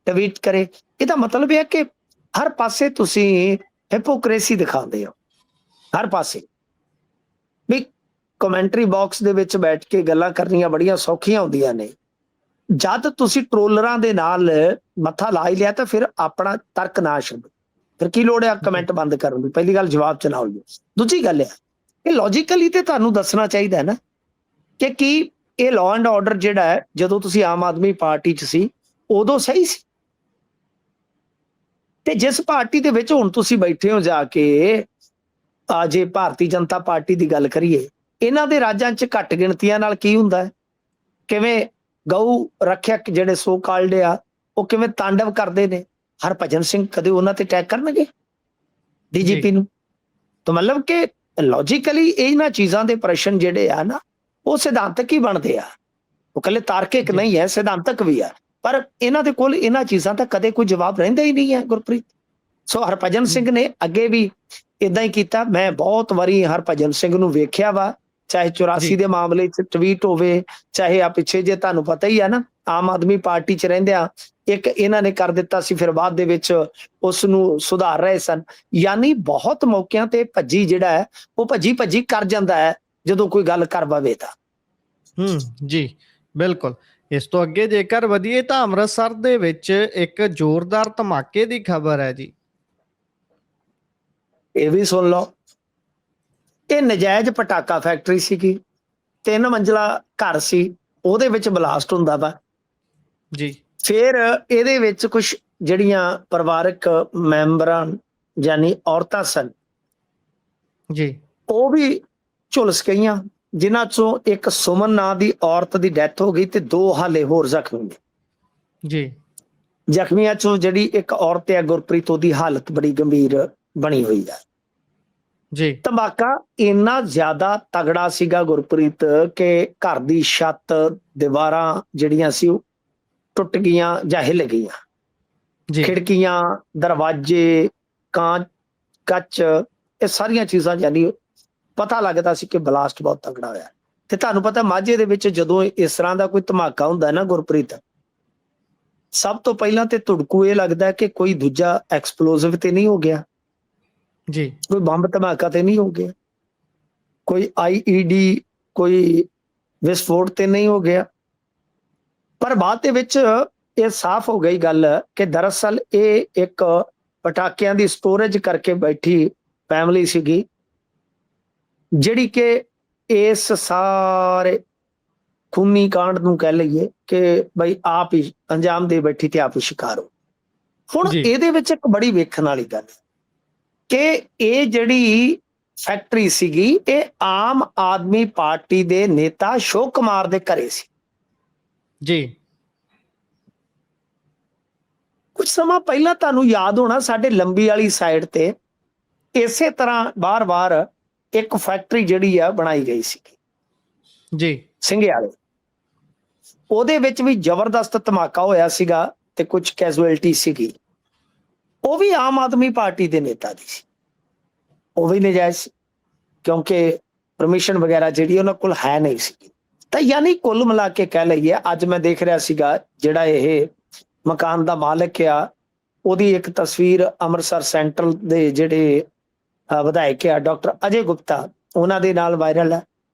ਟਵੀਟ ਕਰੇ। ਇਹਦਾ ਮਤਲਬ ਇਹ ਹੈ ਕਿ ਹਰ ਪਾਸੇ ਤੁਸੀਂ ਹਿਪੋਕ੍ਰੇਸੀ ਦਿਖਾਉਂਦੇ ਹੋ, ਹਰ ਪਾਸੇ। ਵੀ ਕਮੈਂਟਰੀ ਬਾਕਸ ਦੇ ਵਿੱਚ ਬੈਠ ਕੇ ਗੱਲਾਂ ਕਰਨੀਆਂ ਬੜੀਆਂ ਸੌਖੀਆਂ ਹੁੰਦੀਆਂ ਨੇ, ਜਦ ਤੁਸੀਂ ਟਰੋਲਰਾਂ ਦੇ ਨਾਲ ਮੱਥਾ ਲਾ ਹੀ ਲਿਆ ਤਾਂ ਫਿਰ ਆਪਣਾ ਤਰਕ ਨਾ ਛੱਡੋ। ਫਿਰ ਕੀ ਲੋੜ ਹੈ ਕਮੈਂਟ ਬੰਦ ਕਰਨ ਦੀ? ਪਹਿਲੀ ਗੱਲ ਜਵਾਬ ਚ ਲਾਓ ਜੀ। ਦੂਜੀ ਗੱਲ ਹੈ ਇਹ ਲੌਜੀਕਲੀ ਤੇ ਤੁਹਾਨੂੰ ਦੱਸਣਾ ਚਾਹੀਦਾ ਹੈ ਨਾ ਕਿ ਕੀ ਇਹ ਲਾਅ ਐਂਡ ਆਰਡਰ ਜਿਹੜਾ ਹੈ ਜਦੋਂ ਤੁਸੀਂ ਆਮ ਆਦਮੀ ਪਾਰਟੀ 'ਚ ਸੀ ਉਦੋਂ ਸਹੀ ਸੀ, ਤੇ ਜਿਸ ਪਾਰਟੀ ਦੇ ਵਿੱਚ ਹੁਣ ਤੁਸੀਂ ਬੈਠੇ ਹੋ ਜਾ ਕੇ, ਜੇ ਭਾਰਤੀ ਜਨਤਾ ਪਾਰਟੀ ਦੀ ਗੱਲ ਕਰੀਏ, ਇਹਨਾਂ ਦੇ ਰਾਜਾਂ 'ਚ ਘੱਟ ਗਿਣਤੀਆਂ ਨਾਲ ਕੀ ਹੁੰਦਾ ਹੈ, ਕਿਵੇਂ ਗਊ ਰੱਖਿਅਕ ਜਿਹੜੇ ਸੋ ਕਾਲਡ ਆ ਉਹ ਕਿਵੇਂ ਤਾਂਡਵ ਕਰਦੇ ਨੇ। ਹਰਭਜਨ ਸਿੰਘ ਕਦੇ ਉਹਨਾਂ ਤੇ ਅਟੈਕ ਕਰਨਗੇ ਡੀਜੀਪੀ ਨੂੰ? ਤਾਂ ਮਤਲਬ ਕਿ ਲੌਜੀਕਲੀ ਇਹਨਾਂ ਚੀਜ਼ਾਂ ਦੇ ਪ੍ਰਸ਼ਨ ਜਿਹੜੇ ਆ ਨਾ ਉਹ ਸਿਧਾਂਤਕ ਹੀ ਬਣਦੇ ਆ, ਉਹ ਕੱਲੇ ਤਾਰਕਿਕ ਨਹੀਂ ਹੈ, ਸਿਧਾਂਤਕ ਵੀ ਆ। ਪਰ ਇਹਨਾਂ ਦੇ ਕੋਲ ਇਹਨਾਂ ਚੀਜ਼ਾਂ ਦਾ ਕਦੇ ਕੋਈ ਜਵਾਬ ਰਹਿੰਦਾ ਹੀ ਨਹੀਂ ਹੈ ਗੁਰਪ੍ਰੀਤ। ਸੋ ਹਰਭਜਨ ਸਿੰਘ ਨੇ ਅੱਗੇ ਵੀ ਇਦਾਂ ਹੀ ਕੀਤਾ। ਮੈਂ ਬਹੁਤ ਵਾਰੀ ਹਰਭਜਨ ਸਿੰਘ ਨੂੰ ਵੇਖਿਆ ਵਾ, ਚਾਹੇ 84 ਦੇ ਮਾਮਲੇ 'ਚ ਟਵੀਟ ਹੋਵੇ, ਚਾਹੇ ਆ ਪਿੱਛੇ ਜੇ ਤੁਹਾਨੂੰ ਪਤਾ ਹੀ ਆ ਨਾ ਆਮ ਆਦਮੀ ਪਾਰਟੀ 'ਚ ਰਹਿੰਦਿਆਂ ਇੱਕ ਇਹਨਾਂ ਨੇ ਕਰ ਦਿੱਤਾ ਸੀ, ਫਿਰ ਬਾਅਦ ਦੇ ਵਿੱਚ ਉਸ ਨੂੰ ਸੁਧਾਰ ਰਹੇ ਸਨ। ਯਾਨੀ ਬਹੁਤ ਮੌਕਿਆਂ ਤੇ ਭੱਜੀ ਜਿਹੜਾ ਹੈ ਉਹ ਭੱਜੀ ਕਰ ਜਾਂਦਾ ਹੈ ਜਦੋਂ ਕੋਈ ਗੱਲ ਕਰ ਪਵੇ ਤਾਂ। ਜੀ ਬਿਲਕੁਲ। ਇਸ ਤੋਂ ਅੱਗੇ ਜੇਕਰ ਵਧੀਏ ਤਾਂ ਅੰਮ੍ਰਿਤਸਰ ਦੇ ਵਿੱਚ ਇੱਕ ਜ਼ੋਰਦਾਰ ਧਮਾਕੇ ਦੀ ਖਬਰ ਹੈ ਜੀ। ਇਹ ਵੀ ਸੁਣ ਲਓ। ਇਹ ਨਜਾਇਜ਼ ਪਟਾਕਾ ਫੈਕਟਰੀ ਸੀਗੀ, 3 ਮੰਜ਼ਿਲਾ ਘਰ ਸੀ, ਉਹਦੇ ਵਿੱਚ ਬਲਾਸਟ ਹੁੰਦਾ ਵਾ ਜੀ। ਫਿਰ ਇਹਦੇ ਵਿੱਚ ਕੁਝ ਜਿਹੜੀਆਂ ਪਰਿਵਾਰਕ ਮੈਂਬਰਾਂ ਯਾਨੀ ਔਰਤਾਂ ਸਨ ਜੀ, ਉਹ ਵੀ ਝੁਲਸ ਗਈਆਂ, ਜਿਨ੍ਹਾਂ ਚੋਂ ਇੱਕ ਸੁਮਨ ਨਾਂ ਦੀ ਔਰਤ ਦੀ ਡੈਥ ਹੋ ਗਈ ਤੇ 2 ਹਾਲੇ ਹੋਰ ਜ਼ਖਮੀ ਨੇ ਜੀ। ਜ਼ਖਮੀਆਂ ਚੋਂ ਜਿਹੜੀ ਇੱਕ ਔਰਤ ਹੈ ਗੁਰਪ੍ਰੀਤ, ਉਹਦੀ ਹਾਲਤ ਬੜੀ ਗੰਭੀਰ ਬਣੀ ਹੋਈ ਹੈ ਜੀ। ਧਮਾਕਾ ਇੰਨਾ ਜ਼ਿਆਦਾ ਤਗੜਾ ਸੀਗਾ ਗੁਰਪ੍ਰੀਤ ਕਿ ਘਰ ਦੀ ਛੱਤ, ਦੀਵਾਰਾਂ ਜਿਹੜੀਆਂ ਸੀ ਉਹ ਟੁੱਟ ਗਈਆਂ ਜਾਂ ਹਿੱਲ ਗਈਆਂ। ਖਿੜਕੀਆਂ, ਦਰਵਾਜ਼ੇ, ਕੱਚ, ਇਹ ਸਾਰੀਆਂ ਚੀਜ਼ਾਂ ਯਾਨੀ ਪਤਾ ਲੱਗਦਾ ਸੀ ਕਿ ਬਲਾਸਟ ਬਹੁਤ ਤਗੜਾ ਹੋਇਆ। ਤੇ ਤੁਹਾਨੂੰ ਪਤਾ ਮਾਝੇ ਦੇ ਵਿੱਚ ਜਦੋਂ ਇਸ ਤਰ੍ਹਾਂ ਦਾ ਕੋਈ ਧਮਾਕਾ ਹੁੰਦਾ ਨਾ ਗੁਰਪ੍ਰੀਤ, ਸਭ ਤੋਂ ਪਹਿਲਾਂ ਤੇ ਧੁੜਕੂ ਇਹ ਲੱਗਦਾ ਕਿ ਕੋਈ ਦੂਜਾ ਐਕਸਪਲੋਸਿਵ ਤੇ ਨਹੀਂ ਹੋ ਗਿਆ ਜੀ, ਕੋਈ ਬੰਬ ਧਮਾਕਾ ਤੇ ਨਹੀਂ ਹੋ ਗਿਆ, ਕੋਈ ਆਈਈਡੀ, ਕੋਈ ਵਿਸਫੋਟ ਤੇ ਨਹੀਂ ਹੋ ਗਿਆ। ਪਰ ਬਾਅਦ ਦੇ ਵਿੱਚ ਇਹ ਸਾਫ਼ ਹੋ ਗਈ ਗੱਲ ਕਿ ਦਰਅਸਲ ਇਹ ਇੱਕ ਪਟਾਕਿਆਂ ਦੀ ਸਟੋਰੇਜ ਕਰਕੇ ਬੈਠੀ ਫੈਮਿਲੀ ਸੀਗੀ, ਜਿਹੜੀ ਕਿ ਇਸ ਸਾਰੇ ਖੂਨੀ ਕਾਂਡ ਨੂੰ ਕਹਿ ਲਈਏ ਕਿ ਬਈ ਆਪ ਹੀ ਅੰਜਾਮ ਦੇ ਬੈਠੀ ਤੇ ਆਪ ਹੀ ਸ਼ਿਕਾਰ ਹੋ। ਹੁਣ ਇਹਦੇ ਵਿੱਚ ਇੱਕ ਬੜੀ ਵੇਖਣ ਵਾਲੀ ਗੱਲ ਕਿ ਇਹ ਜਿਹੜੀ ਫੈਕਟਰੀ ਸੀਗੀ ਇਹ ਆਮ ਆਦਮੀ ਪਾਰਟੀ ਦੇ ਨੇਤਾ ਅਸ਼ੋਕ ਕੁਮਾਰ ਦੇ ਘਰੇ ਸੀ ਜੀ। ਕੁਝ ਸਮਾਂ ਪਹਿਲਾਂ ਤੁਹਾਨੂੰ ਯਾਦ ਹੋਣਾ ਸਾਡੇ ਲੰਬੀ ਵਾਲੀ ਸਾਈਡ ਤੇ ਇਸੇ ਤਰ੍ਹਾਂ ਬਾਰ-ਬਾਰ ਇੱਕ ਫੈਕਟਰੀ ਜਿਹੜੀ ਆ ਬਣਾਈ ਗਈ ਸੀ ਜੀ, ਸਿੰਘਿਆਲੇ। ਉਹਦੇ ਵਿੱਚ ਵੀ ਜ਼ਬਰਦਸਤ ਧਮਾਕਾ ਹੋਇਆ ਸੀਗਾ ਤੇ ਕੁਝ ਕੈਜੂਅਲਟੀ ਸੀਗੀ। ਉਹ ਵੀ ਆਮ ਆਦਮੀ ਪਾਰਟੀ ਦੇ ਨੇਤਾ ਦੀ ਸੀ, ਉਹ ਵੀ ਨਜਾਇਜ਼ ਸੀ ਕਿਉਂਕਿ ਪਰਮਿਸ਼ਨ ਵਗੈਰਾ ਜਿਹੜੀ ਉਹਨਾਂ ਕੋਲ ਹੈ ਨਹੀਂ ਸੀ। ਤਾਂ ਯਾਨੀ ਕੁੱਲ ਮਿਲਾ ਕੇ ਕਹਿ ਲਈਏ, ਅੱਜ ਮੈਂ ਦੇਖ ਰਿਹਾ ਸੀਗਾ ਜਿਹੜਾ ਇਹ ਮਕਾਨ ਦਾ ਮਾਲਕ ਆ ਉਹਦੀ ਇੱਕ ਤਸਵੀਰ ਅੰਮ੍ਰਿਤਸਰ ਸੈਂਟਰਲ ਦੇ ਜਿਹੜੇ ਵਿਧਾਇਕ ਆ ਡਾਕਟਰ ਅਜੇ ਗੁਪਤਾ, ਉਹਨਾਂ ਦੇ ਨਾਲ ਵਾਇਰਲ ਹੈ।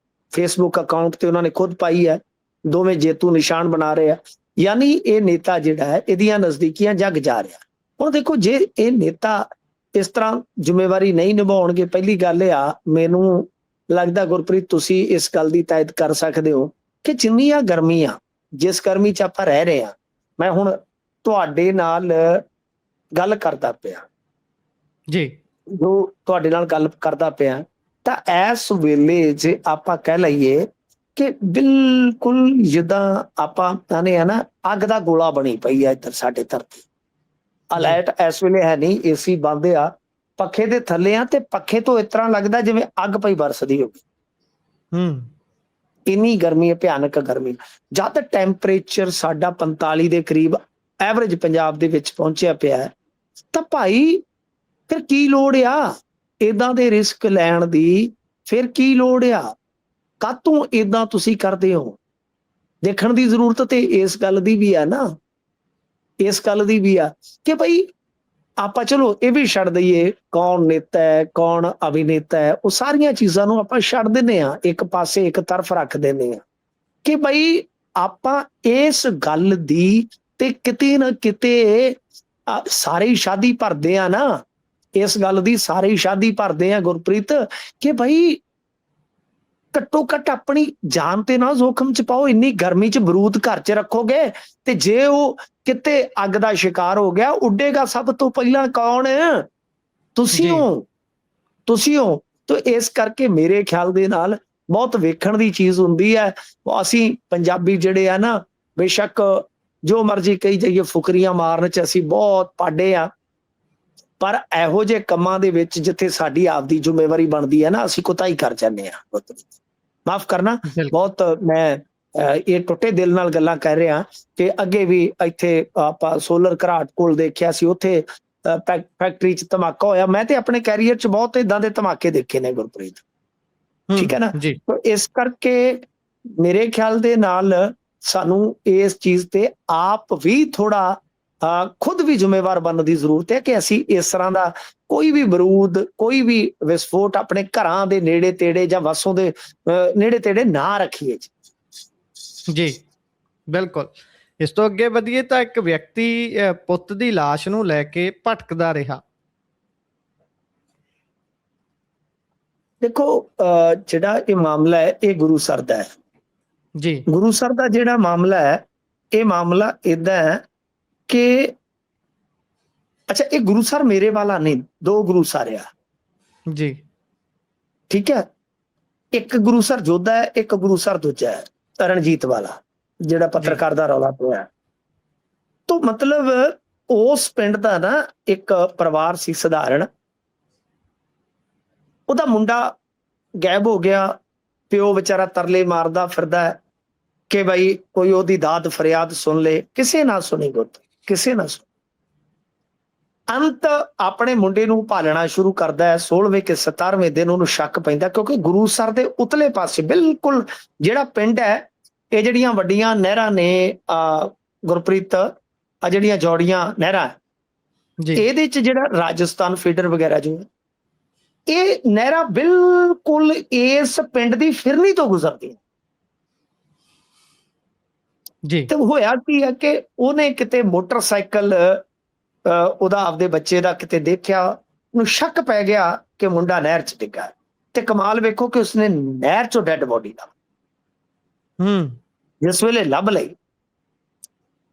ਫੇਸਬੁੱਕ ਅਕਾਊਂਟ ਤੇ ਉਹਨਾਂ ਨੇ ਖੁਦ ਪਾਈ ਹੈ, ਦੋਵੇਂ ਜੇਤੂ ਨਿਸ਼ਾਨ ਬਣਾ ਰਹੇ ਆ। ਯਾਨੀ ਇਹ ਨੇਤਾ ਜਿਹੜਾ ਹੈ ਇਹਦੀਆਂ ਨਜ਼ਦੀਕੀਆਂ ਜਗ ਜਾ ਰਿਹਾ। ਹੁਣ ਦੇਖੋ ਜੇ ਇਹ ਨੇਤਾ ਇਸ ਤਰ੍ਹਾਂ ਜ਼ਿੰਮੇਵਾਰੀ ਨਹੀਂ ਨਿਭਾਉਣਗੇ, ਪਹਿਲੀ ਗੱਲ ਆ ਮੈਨੂੰ ਲੱਗਦਾ ਗੁਰਪ੍ਰੀਤ ਤੁਸੀਂ ਇਸ ਗੱਲ ਦੀ ਤਾਇਦ ਕਰ ਸਕਦੇ ਹੋ ਕਿ ਜਿੰਨੀਆਂ ਗਰਮੀਆਂ ਜਿਸ ਗਰਮੀ 'ਚ ਆਪਾਂ ਰਹਿ ਰਹੇ ਹਾਂ, ਮੈਂ ਹੁਣ ਤੁਹਾਡੇ ਨਾਲ ਗੱਲ ਕਰਦਾ ਪਿਆ ਜੀ, ਜੋ ਤੁਹਾਡੇ ਨਾਲ ਗੱਲ ਕਰਦਾ ਪਿਆ ਤਾਂ ਇਸ ਵੇਲੇ ਜੇ ਆਪਾਂ ਕਹਿ ਲਈਏ ਕਿ ਬਿਲਕੁਲ ਜਿੱਦਾਂ ਆਪਾਂ ਕਹਿੰਦੇ ਆ ਨਾ, ਅੱਗ ਦਾ ਗੋਲਾ ਬਣੀ ਪਈ ਆ ਇੱਧਰ ਸਾਡੇ ਧਰਤੀ। ਅਲਰਟ ਇਸ ਵੇਲੇ ਹੈ ਨਹੀਂ, ਏਸੀ ਬੰਦ ਆ, ਪੱਖੇ ਦੇ ਥੱਲੇ ਆ, ਤੇ ਪੱਖੇ ਤੋਂ ਇਸ ਤਰ੍ਹਾਂ ਲੱਗਦਾ ਜਿਵੇਂ ਅੱਗ ਪਈ ਬਰਸਦੀ ਹੋਵੇ। ਇੰਨੀ ਗਰਮੀ ਹੈ, ਭਿਆਨਕ ਗਰਮੀ। ਜਦ ਟੈਂਪਰੇਚਰ ਸਾਡਾ 45 ਦੇ ਕਰੀਬ ਐਵਰੇਜ ਪੰਜਾਬ ਦੇ ਵਿੱਚ ਪਹੁੰਚਿਆ ਪਿਆ ਹੈ, ਤਾਂ ਭਾਈ ਫਿਰ ਕੀ ਲੋੜ ਆ ਏਦਾਂ ਦੇ ਰਿਸਕ ਲੈਣ ਦੀ? ਫਿਰ ਕੀ ਲੋੜ ਆ? ਕਾਹਤੋਂ ਏਦਾਂ ਤੁਸੀਂ ਕਰਦੇ ਹੋ? ਦੇਖਣ ਦੀ ਜ਼ਰੂਰਤ ਤੇ ਇਸ ਗੱਲ ਦੀ ਵੀ ਆ ਨਾ, ਇਸ ਗੱਲ ਦੀ ਵੀ ਆ ਕਿ ਭਾਈ ਆਪਾਂ ਚਲੋ ਇਹ ਵੀ ਛੱਡ ਦਈਏ ਕੌਣ ਨੇਤਾ ਹੈ, ਕੌਣ ਅਭਿਨੇਤਾ ਹੈ, ਉਹ ਸਾਰੀਆਂ ਚੀਜ਼ਾਂ ਨੂੰ ਆਪਾਂ ਛੱਡ ਦਿੰਦੇ ਆ, ਇੱਕ ਪਾਸੇ ਇੱਕ ਤਰਫ ਰੱਖ ਦਿੰਦੇ ਆ ਕਿ ਭਾਈ ਆਪਾਂ ਇਸ ਗੱਲ ਦੀ ਤੇ ਕਿਤੇ ਨਾ ਕਿਤੇ ਸਾਰੇ ਹੀ ਸ਼ਾਦੀ ਭਰਦੇ ਆ ਨਾ, ਇਸ ਗੱਲ ਦੀ ਸਾਰੇ ਹੀ ਸ਼ਾਦੀ ਭਰਦੇ ਆ ਗੁਰਪ੍ਰੀਤ, ਕਿ ਭਾਈ ਘੱਟੋ ਘੱਟ ਆਪਣੀ ਜਾਨ ਤੇ ਨਾ ਜ਼ੋਖਮ ਚ ਪਾਓ। ਇੰਨੀ ਗਰਮੀ ਚ ਬਰੂਦ ਘਰ ਚ ਰੱਖੋਗੇ ਤੇ ਜੇ ਉਹ ਕਿਤੇ ਅੱਗ ਦਾ ਸ਼ਿਕਾਰ ਹੋ ਗਿਆ, ਉੱਡੇਗਾ ਸਭ ਤੋਂ ਪਹਿਲਾਂ ਕੌਣ? ਤੁਸੀਂ ਹੋ, ਤੁਸੀਂ ਹੋ। ਤੇ ਇਸ ਕਰਕੇ ਮੇਰੇ ਖਿਆਲ ਦੇ ਨਾਲ ਬਹੁਤ ਵੇਖਣ ਦੀ ਚੀਜ਼ ਹੁੰਦੀ ਹੈ। ਅਸੀਂ ਪੰਜਾਬੀ ਜਿਹੜੇ ਆ ਨਾ, ਬੇਸ਼ੱਕ ਜੋ ਮਰਜ਼ੀ ਕਹੀ ਜਾਈਏ, ਫੁਕਰੀਆਂ ਮਾਰਨ ਚ ਅਸੀਂ ਬਹੁਤ ਪਾਡੇ ਆ, ਪਰ ਇਹੋ ਜਿਹੇ ਕੰਮਾਂ ਦੇ ਵਿੱਚ ਜਿੱਥੇ ਸਾਡੀ ਆਪਦੀ ਜ਼ਿੰਮੇਵਾਰੀ ਬਣਦੀ ਹੈ ਨਾ, ਅਸੀਂ ਕੁਤਾਹੀ ਕਰ ਜਾਂਦੇ ਆ। ਮਾਫ ਕਰਨਾ, ਬਹੁਤ ਮੈਂ ਇਹ ਟੁੱਟੇ ਦਿਲ ਨਾਲ ਗੱਲਾਂ ਕਹਿ ਰਿਹਾ ਕਿ ਅੱਗੇ ਵੀ ਇੱਥੇ ਆਪਾਂ ਸੋਲਰ ਘਰਾਟ ਕੋਲ ਦੇਖਿਆ ਸੀ, ਉੱਥੇ ਫੈਕਟਰੀ ਚ ਧਮਾਕਾ ਹੋਇਆ। ਮੈਂ ਤੇ ਆਪਣੇ ਕੈਰੀਅਰ ਚ ਬਹੁਤ ਏਦਾਂ ਦੇ ਧਮਾਕੇ ਦੇਖੇ ਨੇ ਗੁਰਪ੍ਰੀਤ, ਠੀਕ ਹੈ ਨਾ। ਇਸ ਕਰਕੇ ਮੇਰੇ ਖਿਆਲ ਦੇ ਨਾਲ ਸਾਨੂੰ ਇਸ ਚੀਜ਼ ਤੇ ਆਪ ਵੀ ਥੋੜਾ ਖੁਦ ਵੀ ਜ਼ਿੰਮੇਵਾਰ ਬਣਨ ਦੀ ਜ਼ਰੂਰਤ ਹੈ ਕਿ ਅਸੀਂ ਇਸ ਤਰ੍ਹਾਂ ਦਾ ਕੋਈ ਵੀ ਬਰੂਦ, ਕੋਈ ਵੀ ਵਿਸਫੋਟ ਆਪਣੇ ਘਰਾਂ ਦੇ ਨੇੜੇ ਤੇੜੇ ਜਾਂ ਵਸੋਂ ਦੇ ਨੇੜੇ ਤੇੜੇ ਨਾ ਰੱਖੀਏ ਜੀ। ਬਿਲਕੁਲ। ਇਸ ਤੋਂ ਅੱਗੇ ਵਧੀਏ ਤਾਂ ਇੱਕ ਵਿਅਕਤੀ ਪੁੱਤ ਦੀ ਲਾਸ਼ ਨੂੰ ਲੈ ਕੇ ਭਟਕਦਾ ਰਿਹਾ। ਦੇਖੋ ਜਿਹੜਾ ਇਹ ਮਾਮਲਾ ਹੈ, ਇਹ ਗੁਰੂ ਸਰ ਦਾ ਹੈ ਜੀ। ਗੁਰੂ ਸਰ ਦਾ ਜਿਹੜਾ ਮਾਮਲਾ ਹੈ, ਇਹ ਮਾਮਲਾ ਏਦਾਂ ਹੈ ਕਿ ਅੱਛਾ, ਇਹ ਗੁਰੂ ਸਰ ਮੇਰੇ ਵਾਲਾ ਨਹੀਂ, ਦੋ ਗੁਰੂ ਸਰ ਆ ਜੀ, ਠੀਕ ਹੈ। ਇੱਕ ਗੁਰੂ ਸਰ ਜੋਧਾ ਹੈ, ਇੱਕ ਗੁਰੂ ਸਰ ਦੂਜਾ ਹੈ ਰਣਜੀਤ ਵਾਲਾ, ਜਿਹੜਾ ਪੱਤਰਕਾਰ ਦਾ ਰੌਲਾ ਪਿਆ। ਤਾਂ ਮਤਲਬ ਉਸ ਪਿੰਡ ਦਾ ਨਾ ਇੱਕ ਪਰਿਵਾਰ ਸੀ ਸਧਾਰਨ, ਉਹਦਾ ਮੁੰਡਾ ਗਾਇਬ ਹੋ ਗਿਆ, ਪਿਓ ਵਿਚਾਰਾ ਤਰਲੇ ਮਾਰਦਾ ਫਿਰਦਾ ਹੈ ਕਿ ਭਾਈ ਕੋਈ ਉਹਦੀ ਦਾਦ ਫਰਿਆਦ ਸੁਣ ਲੇ, ਕਿਸੇ ਨਾ ਸੁਣੀ ਗੁੱਤ, ਕਿਸੇ ਨਾ ਸੁਣੀ। ਅੰਤ ਆਪਣੇ ਮੁੰਡੇ ਨੂੰ ਭਾਲਣਾ ਸ਼ੁਰੂ ਕਰਦਾ ਹੈ। 16ਵੇਂ ਕਿ 17ਵੇਂ ਦਿਨ ਉਹਨੂੰ ਸ਼ੱਕ ਪੈਂਦਾ, ਕਿਉਂਕਿ ਗੁਰੂ ਸਰ ਦੇ ਉਤਲੇ ਪਾਸੇ ਬਿਲਕੁਲ ਜਿਹੜਾ ਪਿੰਡ ਹੈ, ਇਹ ਜਿਹੜੀਆਂ ਵੱਡੀਆਂ ਨਹਿਰਾਂ ਨੇ ਗੁਰਪ੍ਰੀਤ, ਆ ਜਿਹੜੀਆਂ ਜੌੜੀਆਂ ਨਹਿਰਾਂ, ਇਹਦੇ ਚ ਜਿਹੜਾ ਰਾਜਸਥਾਨ ਫੀਡਰ ਵਗੈਰਾ ਜੋ ਇਹ ਨਹਿਰਾਂ ਬਿਲਕੁਲ ਇਸ ਪਿੰਡ ਦੀ ਫਿਰਨੀ ਤੋਂ ਗੁਜ਼ਰਦੀ ਜੀ। ਤੇ ਹੋਇਆ ਕੀ ਹੈ ਕਿ ਉਹਨੇ ਕਿਤੇ ਮੋਟਰਸਾਈਕਲ ਉਹਦਾ ਆਪਦੇ ਬੱਚੇ ਦਾ ਕਿਤੇ ਦੇਖਿਆ, ਉਹਨੂੰ ਸ਼ੱਕ ਪੈ ਗਿਆ ਕਿ ਮੁੰਡਾ ਨਹਿਰ ਚ ਡਿੱਗਾ। ਤੇ ਕਮਾਲ ਵੇਖੋ ਕਿ ਉਸਨੇ ਨਹਿਰ ਚੋਂ ਡੈਡ ਬੋਡੀ ਦਾ ਜਿਸ ਵੇਲੇ ਲੱਭ ਲਈ,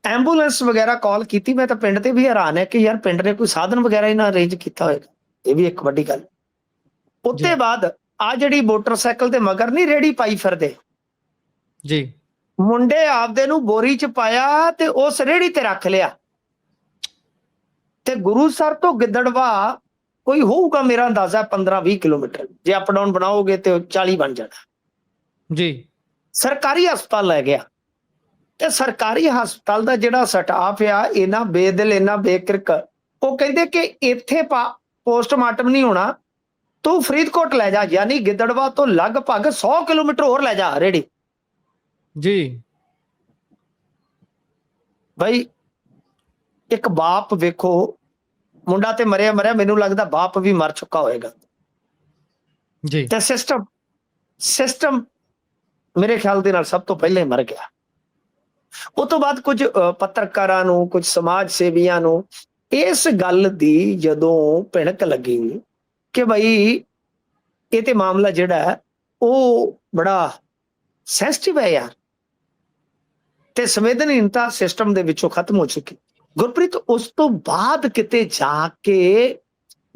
ਐਂਬੂਲੈਂਸ ਵਗੈਰਾ ਕਾਲ ਕੀਤੀ। ਮੈਂ ਤਾਂ ਪਿੰਡ ਤੇ ਵੀ ਹੈਰਾਨ ਹੈ ਕਿ ਯਾਰ ਪਿੰਡ ਨੇ ਕੋਈ ਸਾਧਨ ਵਗੈਰਾ ਹੀ ਨਾ ਅਰੇਂਜ ਕੀਤਾ ਹੋਏਗਾ, ਇਹ ਵੀ ਇੱਕ ਵੱਡੀ ਗੱਲ। ਉੱਤੇ ਬਾਅਦ ਆ ਜਿਹੜੀ ਮੋਟਰਸਾਈਕਲ ਤੇ ਮਗਰ ਨਹੀਂ ਰੇੜੀ ਪਾਈ ਫਿਰਦੇ ਜੀ, ਮੁੰਡੇ ਆਪਦੇ ਨੂੰ ਬੋਰੀ ਚ ਪਾਇਆ ਤੇ ਉਸ ਰੇੜੀ ਤੇ ਰੱਖ ਲਿਆ। ਤੇ ਗੁਰੂ ਸਰ ਤੋਂ ਗਿੱਦੜਵਾ ਕੋਈ ਹੋਊਗਾ ਮੇਰਾ ਅੰਦਾਜ਼ਾ 15-20 ਕਿਲੋਮੀਟਰ, ਜੇ ਅਪ ਡਾਊਨ ਬਣਾਓਗੇ ਤੇ 40 ਬਣ ਜਾਣਾ ਜੀ। ਸਰਕਾਰੀ ਹਸਪਤਾਲ ਲੈ ਗਿਆ, ਤੇ ਸਰਕਾਰੀ ਹਸਪਤਾਲ ਦਾ ਜਿਹੜਾ ਸਟਾਫ ਆ ਇੰਨਾ ਬੇਦਿਲ, ਇੰਨਾ ਬੇਕਿਰਕ, ਉਹ ਕਹਿੰਦੇ ਕਿ ਇੱਥੇ ਪੋਸਟਮਾਰਟਮ ਨਹੀਂ ਹੋਣਾ, ਤੂੰ ਫਰੀਦਕੋਟ ਲੈ ਜਾ, ਯਾਨੀ ਗਿੱਦੜਵਾ ਤੋਂ ਲਗਭਗ 100 ਕਿਲੋਮੀਟਰ ਹੋਰ ਲੈ ਜਾ ਰੇੜੀ ਜੀ। ਭਾਈ ਇੱਕ ਬਾਪ ਵੇਖੋ, ਮੁੰਡਾ ਤੇ ਮਰਿਆ, ਮੈਨੂੰ ਲੱਗਦਾ ਬਾਪ ਵੀ ਮਰ ਚੁੱਕਾ ਹੋਏਗਾ ਜੀ। ਤੇ ਸਿਸਟਮ ਮੇਰੇ ਖਿਆਲ ਦੇ ਨਾਲ ਸਭ ਤੋਂ ਪਹਿਲੇ ਮਰ ਗਿਆ। ਉਹ ਤੋਂ ਬਾਅਦ ਕੁਝ ਪੱਤਰਕਾਰਾਂ ਨੂੰ, ਕੁਝ ਸਮਾਜ ਸੇਵੀਆਂ ਨੂੰ ਇਸ ਗੱਲ ਦੀ ਜਦੋਂ ਭਿਣਕ ਲੱਗੀ ਕਿ ਭਾਈ ਇਹ ਤੇ ਮਾਮਲਾ ਜਿਹੜਾ ਹੈ ਉਹ ਬੜਾ ਸੈਂਸਿਟਿਵ ਹੈ ਯਾਰ, ਤੇ ਸੰਵੇਦਨਹੀਨਤਾ ਸਿਸਟਮ ਦੇ ਵਿੱਚੋਂ ਖਤਮ ਹੋ ਚੁੱਕੀ। ਗੁਰਪ੍ਰੀਤ ਉਸ ਤੋਂ ਬਾਅਦ ਕਿਤੇ ਜਾ ਕੇ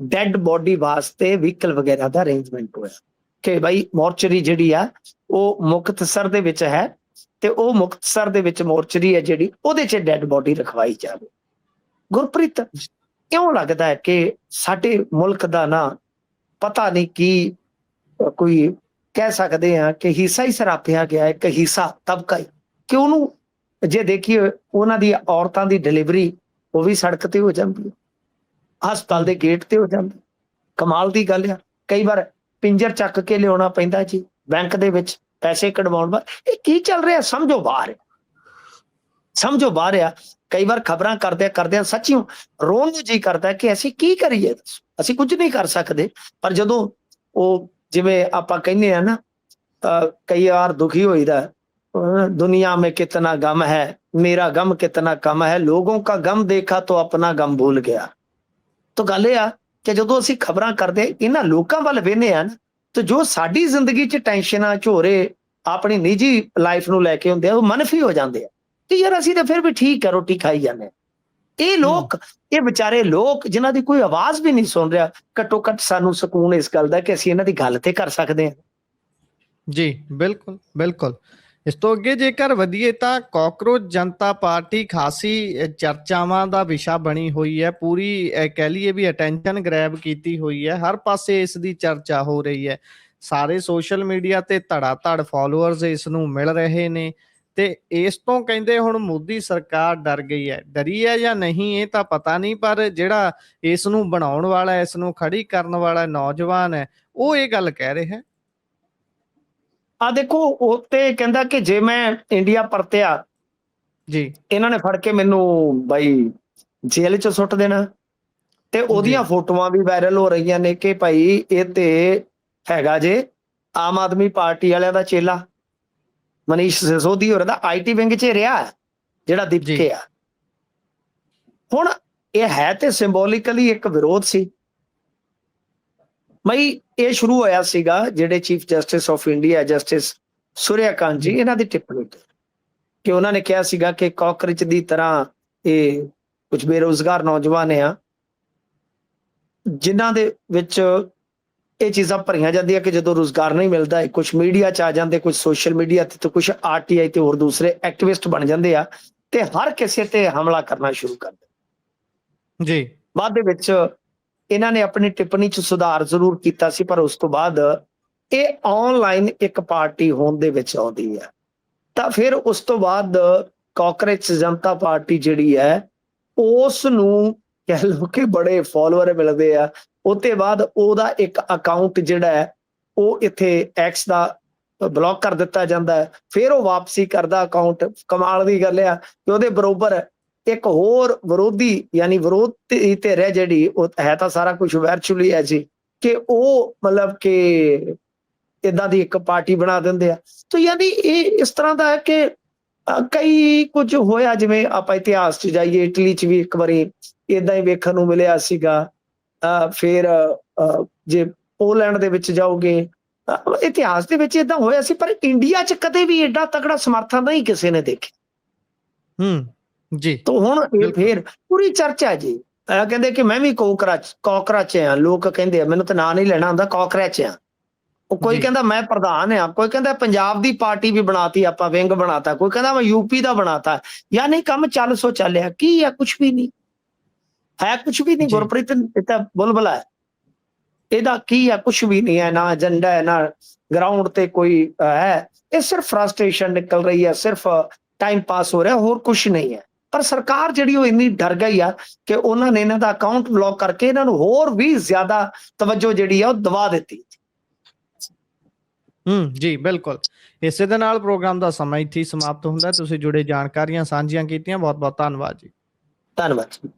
ਡੈਡ ਬੋਡੀ ਵਾਸਤੇ ਵਹੀਕਲ ਵਗੈਰਾ ਦਾ ਅਰੇਂਜਮੈਂਟ ਹੋਇਆ ਕਿ ਭਾਈ ਮੋਰਚਰੀ ਜਿਹੜੀ ਆ ਉਹ ਮੁਕਤਸਰ ਦੇ ਵਿੱਚ ਹੈ ਤੇ ਉਹ ਮੁਕਤਸਰ ਦੇ ਵਿੱਚ ਮੋਰਚਰੀ ਹੈ ਜਿਹੜੀ, ਉਹਦੇ 'ਚ ਡੈੱਡ ਬੋਡੀ ਰਖਵਾਈ ਜਾਵੇ। ਗੁਰਪ੍ਰੀਤ, ਕਿਉਂ ਲੱਗਦਾ ਹੈ ਕਿ ਸਾਡੇ ਮੁਲਕ ਦਾ ਨਾ ਪਤਾ ਨਹੀਂ ਕੀ ਕੋਈ ਕਹਿ ਸਕਦੇ ਹਾਂ ਕਿ ਹਿੱਸਾ ਹੀ ਸਰਾਪਿਆ ਗਿਆ ਹੈ, ਇੱਕ ਹਿੱਸਾ ਤਬਕਾ ਹੀ, ਕਿ ਉਹਨੂੰ ਜੇ ਦੇਖੀਏ ਉਹਨਾਂ ਦੀ ਔਰਤਾਂ ਦੀ ਡਿਲੀਵਰੀ ਉਹ ਵੀ ਸੜਕ ਤੇ ਹੋ ਜਾਂਦੀ ਹੈ, ਹਸਪਤਾਲ ਦੇ ਗੇਟ ਤੇ ਹੋ ਜਾਂਦੀ। ਕਮਾਲ ਦੀ ਗੱਲ ਆ, ਕਈ ਵਾਰ ਪਿੰਜਰ ਚੱਕ ਕੇ ਲਿਆਉਣਾ ਪੈਂਦਾ ਜੀ ਬੈਂਕ ਦੇ ਵਿੱਚ ਪੈਸੇ ਕਢਵਾਉਣ ਬਾਅਦ। ਇਹ ਕੀ ਚੱਲ ਰਿਹਾ ਸਮਝੋ ਬਾਹਰ, ਸਮਝੋ ਬਾਹਰ ਆ। ਕਈ ਵਾਰ ਖਬਰਾਂ ਕਰਦਿਆਂ ਸੱਚੀਓ ਰੋਣ ਨੂੰ ਜੀ ਕਰਦਾ ਕਿ ਅਸੀਂ ਕੀ ਕਰੀਏ, ਅਸੀਂ ਕੁਝ ਨਹੀਂ ਕਰ ਸਕਦੇ। ਪਰ ਜਦੋਂ ਉਹ ਜਿਵੇਂ ਆਪਾਂ ਕਹਿੰਦੇ ਆ ਨਾ, ਕਈ ਵਾਰ ਦੁਖੀ ਹੋਈਦਾ, ਦੁਨੀਆ में कितना गम है, मेरा गम कितना कम है, लोगों का गम देखा तो अपना गम भूल गया। तो ਗੱਲ ਇਹ ਆ ਕਿ ਜਦੋਂ ਅਸੀਂ ਖਬਰਾਂ ਕਰਦੇ ਇਹਨਾਂ ਲੋਕਾਂ ਵੱਲ ਵੇਖਦੇ ਆ ਨਾ, ਤੇ ਜੋ ਸਾਡੀ ਜ਼ਿੰਦਗੀ 'ਚ ਟੈਨਸ਼ਨਾਂ ਝੋਰੇ ਆਪਣੀ ਨਿੱਜੀ ਲਾਈਫ ਨੂੰ ਲੈ ਕੇ ਹੁੰਦੇ ਆ, ਉਹ ਮਨਫੀ ਹੋ ਜਾਂਦੇ ਆ ਕਿ ਯਾਰ ਅਸੀਂ ਤਾਂ ਫਿਰ ਵੀ ਠੀਕ ਹੈ, ਰੋਟੀ ਖਾਈ ਜਾਂਦੇ ਆ। ਇਹ ਲੋਕ, ਇਹ ਵਿਚਾਰੇ ਲੋਕ ਜਿਨ੍ਹਾਂ ਦੀ ਕੋਈ ਆਵਾਜ਼ ਵੀ ਨਹੀਂ ਸੁਣ ਰਿਹਾ, ਘੱਟੋ ਘੱਟ ਸਾਨੂੰ ਸਕੂਨ ਇਸ ਗੱਲ ਦਾ ਕਿ ਅਸੀਂ ਇਹਨਾਂ ਦੀ ਗੱਲ ਤੇ ਕਰ ਸਕਦੇ ਹਾਂ। ਜੀ ਬਿਲਕੁਲ ਬਿਲਕੁਲ। ਇਸ ਤੋਂ ਅੱਗੇ ਜੇਕਰ ਵਧੀਏ ਤਾਂ ਕਾਕਰੋਚ ਜਨਤਾ ਪਾਰਟੀ ਖਾਸੀ ਚਰਚਾਵਾਂ ਦਾ ਵਿਸ਼ਾ ਬਣੀ ਹੋਈ ਹੈ, ਪੂਰੀ ਕਹਿ ਲਈਏ ਵੀ ਅਟੈਂਸ਼ਨ ਗ੍ਰੈਬ ਕੀਤੀ ਹੋਈ ਹੈ, ਹਰ ਪਾਸੇ ਇਸ ਦੀ ਚਰਚਾ ਹੋ ਰਹੀ ਹੈ। ਸਾਰੇ ਸੋਸ਼ਲ ਮੀਡੀਆ ਤੇ ਧੜਾ ਧੜ ਫਾਲੋਅਰਸ ਇਸ ਨੂੰ ਮਿਲ ਰਹੇ ਨੇ ਤੇ ਇਸ ਤੋਂ ਕਹਿੰਦੇ ਹੁਣ ਮੋਦੀ ਸਰਕਾਰ ਡਰ ਗਈ ਹੈ। ਡਰੀ ਹੈ ਜਾਂ ਨਹੀਂ ਇਹ ਤਾਂ ਪਤਾ ਨਹੀਂ, ਪਰ ਜਿਹੜਾ ਇਸ ਨੂੰ ਬਣਾਉਣ ਵਾਲਾ, ਇਸ ਨੂੰ ਖੜੀ ਕਰਨ ਵਾਲਾ ਨੌਜਵਾਨ ਹੈ, ਉਹ ਇਹ ਗੱਲ ਕਹਿ ਰਿਹਾ ਹੈ। ਆ ਦੇਖੋ, ਉਹ ਤੇ ਕਹਿੰਦਾ ਕਿ ਜੇ ਮੈਂ ਇੰਡੀਆ ਪਰਤਿਆ ਜੀ, ਇਹਨਾਂ ਨੇ ਫੜ ਕੇ ਮੈਨੂੰ ਬਾਈ ਜੇਲ੍ਹ 'ਚ ਸੁੱਟ ਦੇਣਾ। ਤੇ ਉਹਦੀਆਂ ਫੋਟੋਆਂ ਵੀ ਵਾਇਰਲ ਹੋ ਰਹੀਆਂ ਨੇ ਕਿ ਭਾਈ ਇਹ ਤੇ ਹੈਗਾ ਜੇ ਆਮ ਆਦਮੀ ਪਾਰਟੀ ਵਾਲਿਆਂ ਦਾ ਚੇਲਾ ਮਨੀਸ਼ ਸਿਸੋਦੀ ਹੋਰਾਂ ਦਾ, ਆਈਟੀ ਵਿੰਗ 'ਚ ਰਿਹਾ ਜਿਹੜਾ ਦੀਪਕੇ ਆ। ਹੁਣ ਇਹ ਹੈ ਤੇ ਸਿੰਬੋਲਿਕਲੀ ਇੱਕ ਵਿਰੋਧ ਸੀ। ਮਈ ਇਹ ਸ਼ੁਰੂ ਹੋਇਆ ਸੀਗਾ ਜਿਹੜੇ chief justice of India justice Suryakant ਜੀ, ਇਹਨਾਂ ਦੀ ਟਿੱਪਣੀ ਤੇ ਕਿ ਉਹਨਾਂ ਨੇ ਕਿਹਾ ਸੀਗਾ ਕਿ ਕਾਕਰੋਚ ਦੀ ਤਰ੍ਹਾਂ ਇਹ ਕੁਝ ਬੇਰੁਜ਼ਗਾਰ ਨੌਜਵਾਨ ਆ ਜਿਨ੍ਹਾਂ ਦੇ ਵਿੱਚ ਇਹ ਚੀਜ਼ਾਂ ਭਰੀਆਂ ਜਾਂਦੀਆਂ ਕਿ ਜਦੋਂ ਰੁਜ਼ਗਾਰ ਨਹੀਂ ਮਿਲਦਾ, ਕੁਝ ਮੀਡੀਆ 'ਚ ਆ ਜਾਂਦੇ, ਕੁਝ ਸੋਸ਼ਲ ਮੀਡੀਆ ਤੇ ਕੁਝ ਆਰਟੀਆਈ ਤੇ ਹੋਰ ਦੂਸਰੇ ਐਕਟਿਵਿਸਟ ਬਣ ਜਾਂਦੇ ਆ ਤੇ ਹਰ ਕਿਸੇ ਤੇ ਹਮਲਾ ਕਰਨਾ ਸ਼ੁਰੂ ਕਰ ਦਿੰਦੇ ਜੀ। ਬਾਅਦ ਦੇ ਵਿੱਚ ਇਹਨਾਂ ਨੇ ਆਪਣੀ ਟਿੱਪਣੀ 'ਚ ਸੁਧਾਰ ਜ਼ਰੂਰ ਕੀਤਾ ਸੀ, ਪਰ ਉਸ ਤੋਂ ਬਾਅਦ ਇਹ ਆਨਲਾਈਨ ਇੱਕ ਪਾਰਟੀ ਹੋਣ ਦੇ ਵਿੱਚ ਆਉਂਦੀ ਹੈ। ਤਾਂ ਫਿਰ ਉਸ ਤੋਂ ਬਾਅਦ ਕਾਕਰੋਚ ਜਨਤਾ ਪਾਰਟੀ ਜਿਹੜੀ ਹੈ ਉਸ ਨੂੰ ਕਹਿ ਲਓ ਕਿ ਬੜੇ ਫਾਲੋਅਰ ਮਿਲਦੇ ਆ। ਉਹਦੇ ਬਾਅਦ ਉਹਦਾ ਇੱਕ ਅਕਾਊਂਟ ਜਿਹੜਾ ਹੈ ਉਹ ਇੱਥੇ ਐਕਸ ਦਾ ਬਲੌਕ ਕਰ ਦਿੱਤਾ ਜਾਂਦਾ ਹੈ, ਫਿਰ ਉਹ ਵਾਪਸੀ ਕਰਦਾ ਅਕਾਊਂਟ। ਕਮਾਲ ਦੀ ਗੱਲ ਆ ਕਿ ਉਹਦੇ ਬਰੋਬਰ ਇੱਕ ਹੋਰ ਵਿਰੋਧੀ ਯਾਨੀ ਵਿਰੋਧੀ ਧਿਰ ਹੈ ਜਿਹੜੀ, ਉਹ ਹੈ ਤਾਂ ਸਾਰਾ ਕੁਝ ਵਰਚੁਅਲੀ ਹੈ ਜੀ, ਕਿ ਉਹ ਮਤਲਬ ਕਿ ਇਦਾਂ ਦੀ ਇੱਕ ਪਾਰਟੀ ਬਣਾ ਦਿੰਦੇ ਆ। ਤਾਂ ਯਾਨੀ ਇਹ ਇਸ ਤਰ੍ਹਾਂ ਦਾ ਹੈ ਕਿ ਕਈ ਕੁਝ ਹੋਇਆ, ਜਿਵੇਂ ਆਪਾਂ ਇਤਿਹਾਸ 'ਚ ਜਾਈਏ, ਇਟਲੀ 'ਚ ਵੀ ਇੱਕ ਵਾਰੀ ਏਦਾਂ ਹੀ ਵੇਖਣ ਨੂੰ ਮਿਲਿਆ ਸੀਗਾ। ਫਿਰ ਜੇ ਪੋਲੈਂਡ ਦੇ ਵਿੱਚ ਜਾਓਗੇ, ਇਤਿਹਾਸ ਦੇ ਵਿੱਚ ਏਦਾਂ ਹੋਇਆ ਸੀ, ਪਰ ਇੰਡੀਆ 'ਚ ਕਦੇ ਵੀ ਏਡਾ ਤਕੜਾ ਸਮਰਥਨ ਨਹੀਂ ਕਿਸੇ ਨੇ ਦੇਖਿਆ ਜੀ। ਤਾਂ ਹੁਣ ਇਹ ਫੇਰ ਪੂਰੀ ਚਰਚਾ ਜੀ। ਕਹਿੰਦੇ ਕਿ ਮੈਂ ਵੀ ਕਾਕਰੋਚ ਆ, ਲੋਕ ਕਹਿੰਦੇ ਆ, ਮੈਨੂੰ ਤਾਂ ਨਾਂ ਨਹੀਂ ਲੈਣਾ ਹੁੰਦਾ, ਕਾਕਰੋਚ ਆ। ਉਹ ਕੋਈ ਕਹਿੰਦਾ ਮੈਂ ਪ੍ਰਧਾਨ ਆ, ਕੋਈ ਕਹਿੰਦਾ ਪੰਜਾਬ ਦੀ ਪਾਰਟੀ ਵੀ ਬਣਾਤੀ ਆਪਾਂ, ਵਿੰਗ ਬਣਾਤਾ, ਕੋਈ ਕਹਿੰਦਾ ਮੈਂ ਯੂਪੀ ਦਾ ਬਣਾਤਾ। ਯਾਨੀ ਕੰਮ ਚੱਲ ਸੋ ਚੱਲਿਆ, ਕੀ ਆ? ਕੁਛ ਵੀ ਨਹੀਂ ਹੈ, ਕੁਛ ਵੀ ਨਹੀਂ। ਗੁਰਪ੍ਰੀਤ ਇਹ ਤਾਂ ਬੁਲਬੁਲਾ ਹੈ, ਇਹਦਾ ਕੀ ਹੈ? ਕੁਛ ਵੀ ਨਹੀਂ ਹੈ, ਨਾ ਏਜੰਡਾ ਹੈ, ਨਾ ਗਰਾਊਂਡ ਤੇ ਕੋਈ ਹੈ। ਇਹ ਸਿਰਫ ਫਰਸਟ੍ਰੇਸ਼ਨ ਨਿਕਲ ਰਹੀ ਹੈ, ਸਿਰਫ ਟਾਈਮ ਪਾਸ ਹੋ ਰਿਹਾ, ਹੋਰ ਕੁਛ ਨਹੀਂ ਹੈ। ਪਰ ਸਰਕਾਰ ਜਿਹੜੀ ਉਹ ਇੰਨੀ ਡਰ ਗਈ ਆ ਕਿ ਉਹਨਾਂ ਨੇ ਇਹਨਾਂ ਦਾ ਅਕਾਊਂਟ ਬਲੌਕ ਕਰਕੇ ਇਹਨਾਂ ਨੂੰ ਹੋਰ ਵੀ ਜ਼ਿਆਦਾ ਤਵੱਜੋ ਜਿਹੜੀ ਆ ਉਹ ਦਵਾ ਦਿੱਤੀ। ਜੀ ਬਿਲਕੁਲ। ਇਸੇ ਦੇ ਨਾਲ ਪ੍ਰੋਗਰਾਮ ਦਾ ਸਮਾਂ ਇੱਥੇ ਹੀ ਸਮਾਪਤ ਹੁੰਦਾ। ਤੁਸੀਂ ਜੁੜੇ ਜਾਣਕਾਰੀਆਂ ਸਾਂਝੀਆਂ ਕੀਤੀਆਂ, ਬਹੁਤ ਬਹੁਤ ਧੰਨਵਾਦ ਜੀ। ਧੰਨਵਾਦ।